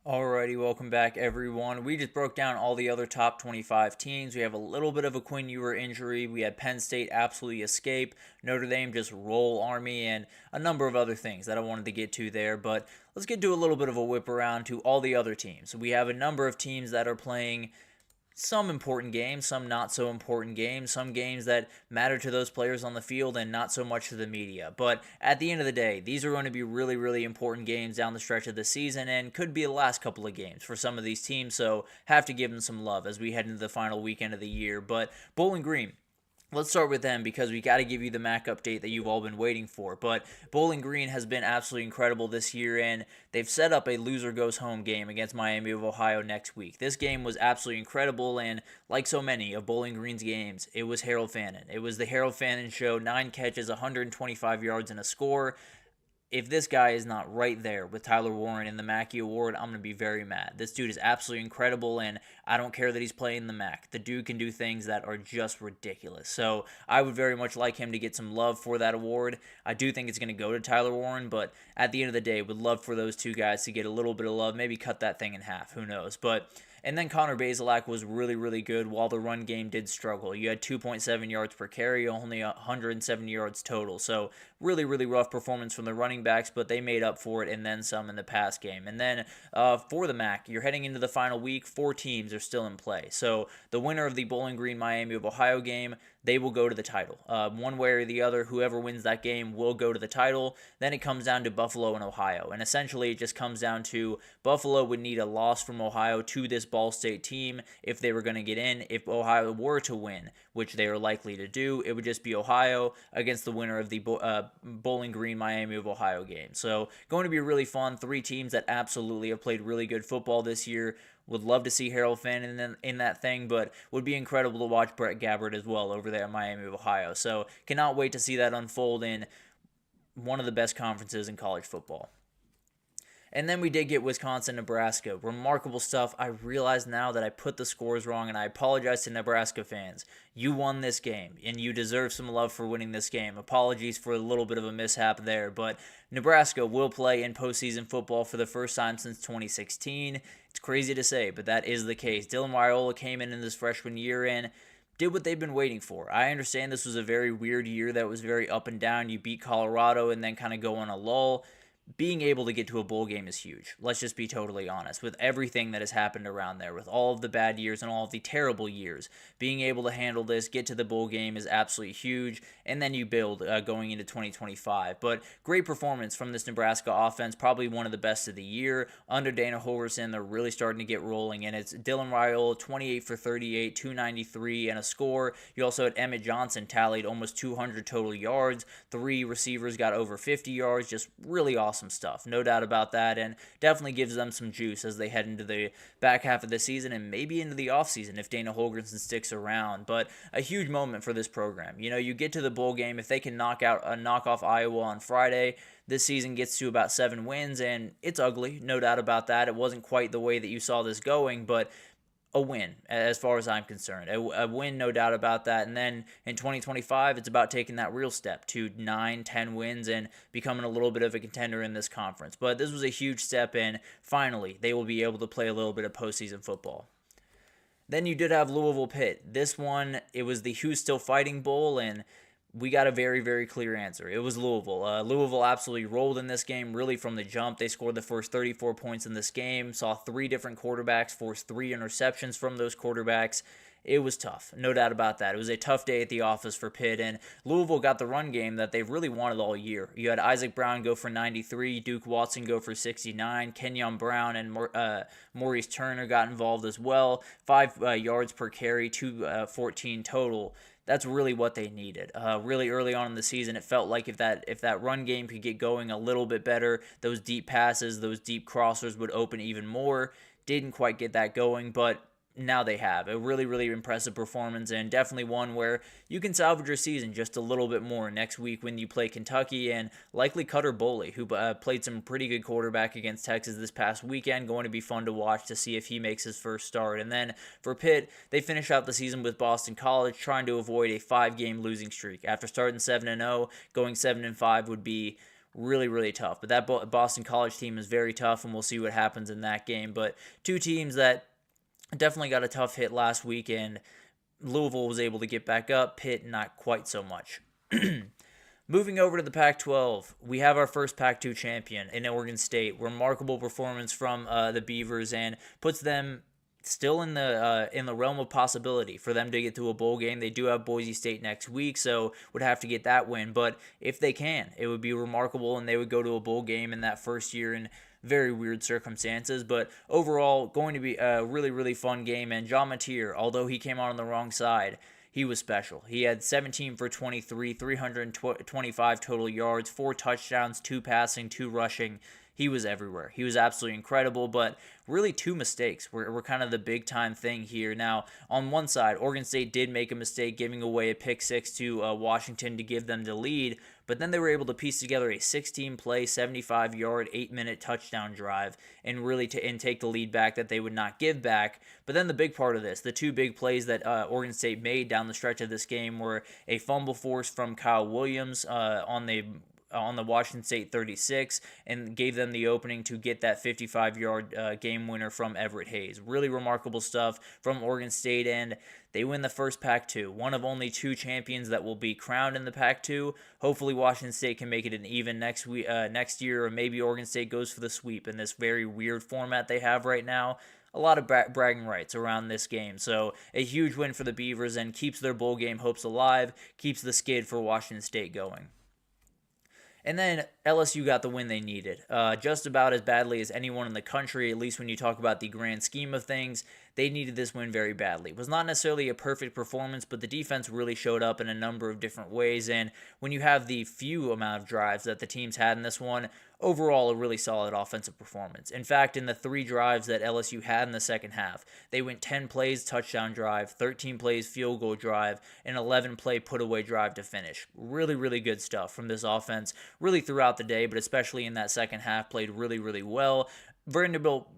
Alrighty, welcome back everyone. We just broke down all the other top 25 teams. We have a little bit of a Quinn Ewers injury. We had Penn State absolutely escape, Notre Dame just roll Army, and a number of other things that I wanted to get to there. But let's get to a little bit of a whip around to all the other teams. We have a number of teams that are playing some important games, some not so important games, some games that matter to those players on the field and not so much to the media. But at the end of the day, these are going to be really, really important games down the stretch of the season and could be the last couple of games for some of these teams, so have to give them some love as we head into the final weekend of the year. But Bowling Green, let's start with them because we got to give you the MAC update that you've all been waiting for. But Bowling Green has been absolutely incredible this year, and they've set up a loser goes home game against Miami of Ohio next week. This game was absolutely incredible, and like so many of Bowling Green's games, it was Harold Fannin. It was the Harold Fannin show, 9 catches, 125 yards, and a score. If this guy is not right there with Tyler Warren in the Mackey Award, I'm going to be very mad. This dude is absolutely incredible, and I don't care that he's playing the MAC. The dude can do things that are just ridiculous. So I would very much like him to get some love for that award. I do think it's going to go to Tyler Warren, but at the end of the day, would love for those two guys to get a little bit of love, maybe cut that thing in half. Who knows? And then Connor Bazelak was really, really good while the run game did struggle. You had 2.7 yards per carry, only 107 yards total. So really, really rough performance from the running backs, but they made up for it and then some in the pass game. And then for the MAC, you're heading into the final week. 4 teams are still in play. So the winner of the Bowling Green Miami of Ohio game, they will go to the title. One way or the other, whoever wins that game will go to the title. Then it comes down to Buffalo and Ohio. And essentially it just comes down to Buffalo would need a loss from Ohio to this Ball State team if they were going to get in. If Ohio were to win, which they are likely to do, it would just be Ohio against the winner of the Bowling Green Miami of Ohio game. So going to be really fun. 3 teams that absolutely have played really good football this year. Would love to see Harold Fannin in that thing, but would be incredible to watch Brett Gabbert as well over there at Miami of Ohio. So cannot wait to see that unfold in one of the best conferences in college football. And then we did get Wisconsin, Nebraska. Remarkable stuff. I realize now that I put the scores wrong, and I apologize to Nebraska fans. You won this game, and you deserve some love for winning this game. Apologies for a little bit of a mishap there, but Nebraska will play in postseason football for the first time since 2016. It's crazy to say, but that is the case. Dylan Raiola came in his freshman year and did what they've been waiting for. I understand this was a very weird year that was very up and down. You beat Colorado and then kind of go on a lull. Being able to get to a bowl game is huge. Let's just be totally honest. With everything that has happened around there, with all of the bad years and all of the terrible years, being able to handle this, get to the bowl game is absolutely huge, and then you build going into 2025. But great performance from this Nebraska offense, probably one of the best of the year. Under Dana Holgorsen, they're really starting to get rolling, and it's Dylan Raiola, 28 for 38, 293, and a score. You also had Emmett Johnson tallied almost 200 total yards. 3 receivers got over 50 yards. Just really awesome awesome stuff. No doubt about that, and definitely gives them some juice as they head into the back half of the season and maybe into the offseason if Dana Holgorsen sticks around. But a huge moment for this program. You get to the bowl game. If they can knock off Iowa on Friday, this season gets to about 7 wins, and it's ugly, no doubt about that. It wasn't quite the way that you saw this going, but a win, as far as I'm concerned. A win, no doubt about that. And then in 2025, it's about taking that real step to 9-10 wins and becoming a little bit of a contender in this conference. But this was a huge step, and finally, they will be able to play a little bit of postseason football. Then you did have Louisville Pitt. This one, it was the Who's Still Fighting Bowl, and we got a very, very clear answer. It was Louisville. Louisville absolutely rolled in this game, really from the jump. They scored the first 34 points in this game, saw 3 different quarterbacks, forced 3 interceptions from those quarterbacks. It was tough, no doubt about that. It was a tough day at the office for Pitt, and Louisville got the run game that they've really wanted all year. You had Isaac Brown go for 93, Duke Watson go for 69, Kenyon Brown and Maurice Turner got involved as well. 5 yards per carry, 214 total. That's really what they needed. Really early on in the season, it felt like if that run game could get going a little bit better, those deep passes, those deep crossers would open even more. Didn't quite get that going, but now they have. A really, really impressive performance, and definitely one where you can salvage your season just a little bit more next week when you play Kentucky and likely Cutter Boley, who played some pretty good quarterback against Texas this past weekend. Going to be fun to watch to see if he makes his first start. And then for Pitt, they finish out the season with Boston College, trying to avoid a 5-game losing streak. After starting 7-0, going 7-5 would be really, really tough. But that Boston College team is very tough, and we'll see what happens in that game. But 2 teams that definitely got a tough hit last week, and Louisville was able to get back up. Pitt, not quite so much. Moving over to the Pac-12, we have our first Pac-2 champion in Oregon State. Remarkable performance from the Beavers, and puts them still in the realm of possibility for them to get to a bowl game. They do have Boise State next week, so would have to get that win. But if they can, it would be remarkable, and they would go to a bowl game in that first year in very weird circumstances. But overall, going to be a really, really fun game. And John Mateer, although he came out on the wrong side, he was special. He had 17 for 23, 325 total yards, 4 touchdowns, 2 passing, 2 rushing. He was everywhere. He was absolutely incredible, but really 2 mistakes were kind of the big-time thing here. Now, on one side, Oregon State did make a mistake giving away a pick 6 to Washington to give them the lead, but then they were able to piece together a 16-play, 75-yard, 8-minute touchdown drive and really take the lead back that they would not give back. But then the big part of this, the 2 big plays that Oregon State made down the stretch of this game were a fumble force from Kyle Williams on the Washington State 36, and gave them the opening to get that 55-yard game winner from Everett Hayes. Really remarkable stuff from Oregon State, and they win the first Pac-2, one of only 2 champions that will be crowned in the Pac-2. Hopefully Washington State can make it an even next year, or maybe Oregon State goes for the sweep in this very weird format they have right now. A lot of bragging rights around this game. So a huge win for the Beavers, and keeps their bowl game hopes alive, keeps the skid for Washington State going. And then LSU got the win they needed, just about as badly as anyone in the country, at least when you talk about the grand scheme of things. They needed this win very badly. It was not necessarily a perfect performance, but the defense really showed up in a number of different ways. And when you have the few amount of drives that the teams had in this one, overall a really solid offensive performance. In fact, in the 3 drives that LSU had in the second half, they went 10 plays touchdown drive, 13 plays field goal drive, and 11 play put away drive to finish. Really, really good stuff from this offense, really throughout the day, but especially in that second half, played really, really well. Vanderbilt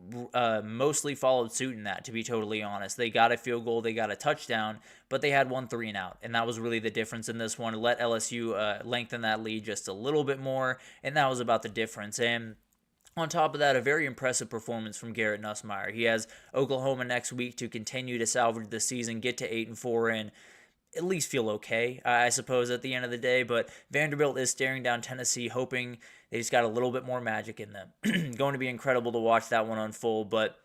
mostly followed suit in that, to be totally honest. They got a field goal, they got a touchdown, but they had 1 3 and out, and that was really the difference in this one. Let LSU lengthen that lead just a little bit more, and that was about the difference. And on top of that, a very impressive performance from Garrett Nussmeier. He has Oklahoma next week to continue to salvage the season, get to 8-4, and at least feel okay, I suppose, at the end of the day. But Vanderbilt is staring down Tennessee, hoping they just got a little bit more magic in them. Going to be incredible to watch that one unfold. But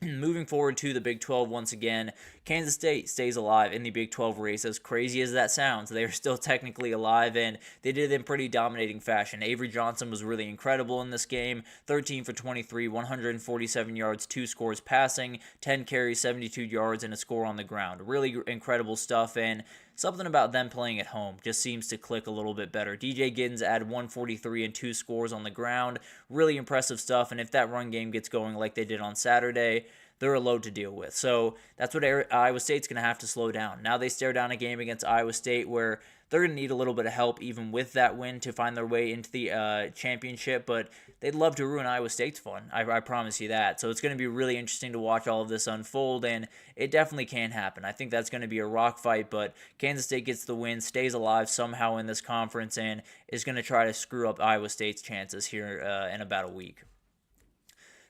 moving forward to the Big 12 once again, Kansas State stays alive in the Big 12 race. As crazy as that sounds, they are still technically alive, and they did it in pretty dominating fashion. Avery Johnson was really incredible in this game. 13 for 23, 147 yards, 2 scores passing, 10 carries, 72 yards, and a score on the ground. Really incredible stuff, and something about them playing at home just seems to click a little bit better. DJ Giddens added 143 and 2 scores on the ground. Really impressive stuff, and if that run game gets going like they did on Saturday, they're a load to deal with. So that's what Iowa State's going to have to slow down. Now they stare down a game against Iowa State where they're going to need a little bit of help even with that win to find their way into the championship, but they'd love to ruin Iowa State's fun. I promise you that. So it's going to be really interesting to watch all of this unfold, and it definitely can happen. I think that's going to be a rock fight, but Kansas State gets the win, stays alive somehow in this conference, and is going to try to screw up Iowa State's chances here in about a week.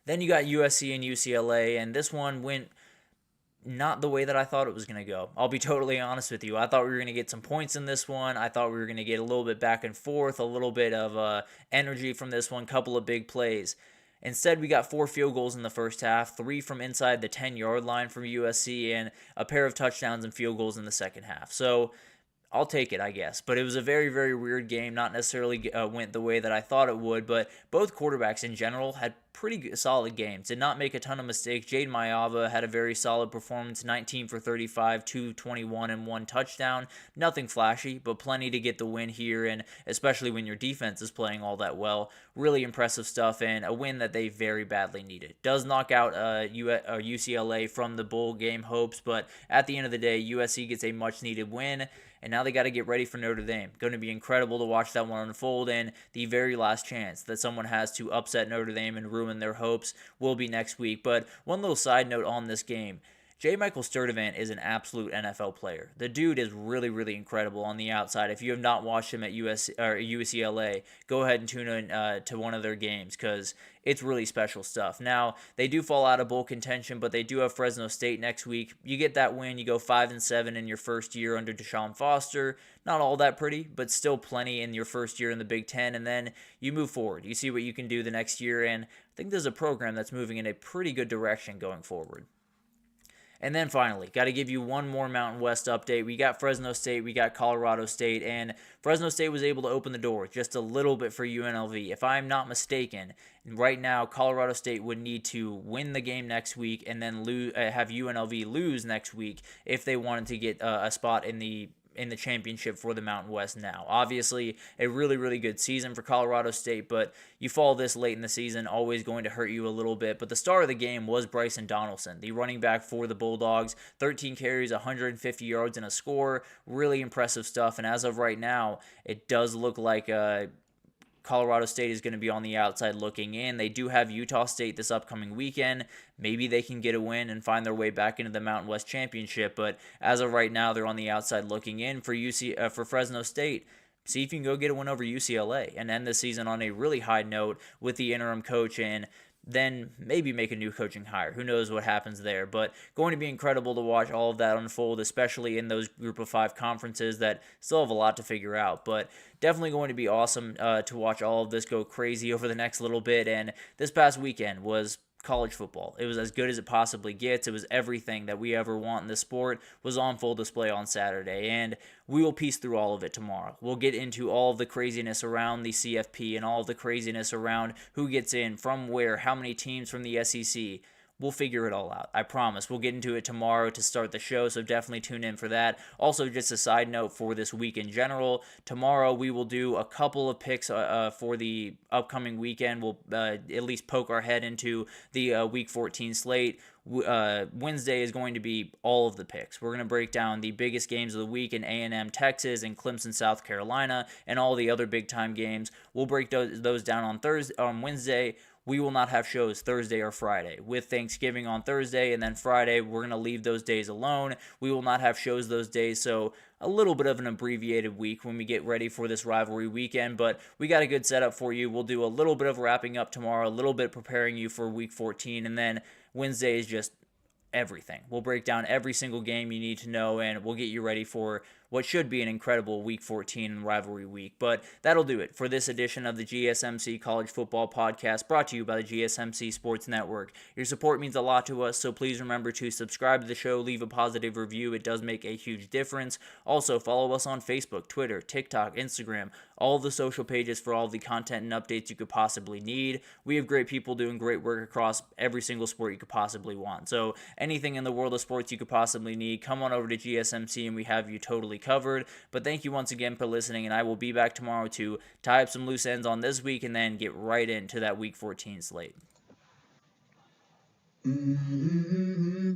Then you got USC and UCLA, and this one went not the way that I thought it was going to go. I'll be totally honest with you. I thought we were going to get some points in this one. I thought we were going to get a little bit back and forth, a little bit of energy from this one, couple of big plays. Instead, we got 4 field goals in the first half, 3 from inside the 10-yard line from USC, and a pair of touchdowns and field goals in the second half. So I'll take it, I guess. But it was a very, very weird game. Not necessarily went the way that I thought it would, but both quarterbacks in general had pretty solid games. Did not make a ton of mistakes. Jade Mayava had a very solid performance, 19 for 35, 221, and 1 touchdown. Nothing flashy, but plenty to get the win here, and especially when your defense is playing all that well. Really impressive stuff, and a win that they very badly needed. Does knock out UCLA from the bowl game hopes, but at the end of the day, USC gets a much-needed win, and now they got to get ready for Notre Dame. Going to be incredible to watch that one unfold, and the very last chance that someone has to upset Notre Dame and ruin their hopes will be next week. But one little side note on this game, J. Michael Sturdivant is an absolute NFL player. The dude is really, really incredible on the outside. If you have not watched him at UCLA, go ahead and tune in to one of their games because it's really special stuff. Now, they do fall out of bowl contention, but they do have Fresno State next week. You get that win, you go 5-7 in your first year under Deshaun Foster. Not all that pretty, but still plenty in your first year in the Big Ten, and then you move forward. You see what you can do the next year, and I think there's a program that's moving in a pretty good direction going forward. And then finally, got to give you one more Mountain West update. We got Fresno State, we got Colorado State, and Fresno State was able to open the door just a little bit for UNLV. If I'm not mistaken, right now Colorado State would need to win the game next week and then have UNLV lose next week if they wanted to get a spot in the championship for the Mountain West now. Obviously, a really, really good season for Colorado State, but you fall this late in the season, always going to hurt you a little bit. But the star of the game was Bryson Donaldson, the running back for the Bulldogs. 13 carries, 150 yards, and a score. Really impressive stuff. And as of right now, it does look like Colorado State is going to be on the outside looking in. They do have Utah State this upcoming weekend. Maybe they can get a win and find their way back into the Mountain West Championship, but as of right now, they're on the outside looking in for Fresno State. See if you can go get a win over UCLA and end the season on a really high note with the interim coach and then maybe make a new coaching hire. Who knows what happens there, but going to be incredible to watch all of that unfold, especially in those Group of 5 conferences that still have a lot to figure out, but definitely going to be awesome to watch all of this go crazy over the next little bit, and this past weekend was college football. It was as good as it possibly gets. It was everything that we ever want in the sport was on full display on Saturday, and we will piece through all of it tomorrow. We'll get into all of the craziness around the CFP and all of the craziness around who gets in, from where, how many teams from the SEC. We'll figure it all out. I promise. We'll get into it tomorrow to start the show, so definitely tune in for that. Also, just a side note for this week in general, tomorrow we will do a couple of picks for the upcoming weekend. We'll at least poke our head into the Week 14 slate. Wednesday is going to be all of the picks. We're going to break down the biggest games of the week in A&M, Texas, and Clemson, South Carolina, and all the other big-time games. We'll break those down on Wednesday. We will not have shows Thursday or Friday. With Thanksgiving on Thursday and then Friday, we're going to leave those days alone. We will not have shows those days, so a little bit of an abbreviated week when we get ready for this rivalry weekend, but we got a good setup for you. We'll do a little bit of wrapping up tomorrow, a little bit preparing you for Week 14, and then Wednesday is just everything. We'll break down every single game you need to know, and we'll get you ready for what should be an incredible Week 14 rivalry week. But that'll do it for this edition of the GSMC College Football Podcast, brought to you by the GSMC Sports Network. Your support means a lot to us, so please remember to subscribe to the show, leave a positive review. It does make a huge difference. Also, follow us on Facebook, Twitter, TikTok, Instagram, all of the social pages for all of the content and updates you could possibly need. We have great people doing great work across every single sport you could possibly want. So anything in the world of sports you could possibly need, come on over to GSMC and we have you totally fully covered. But thank you once again for listening, and I will be back tomorrow to tie up some loose ends on this week and then get right into that Week 14 slate. Mm-hmm.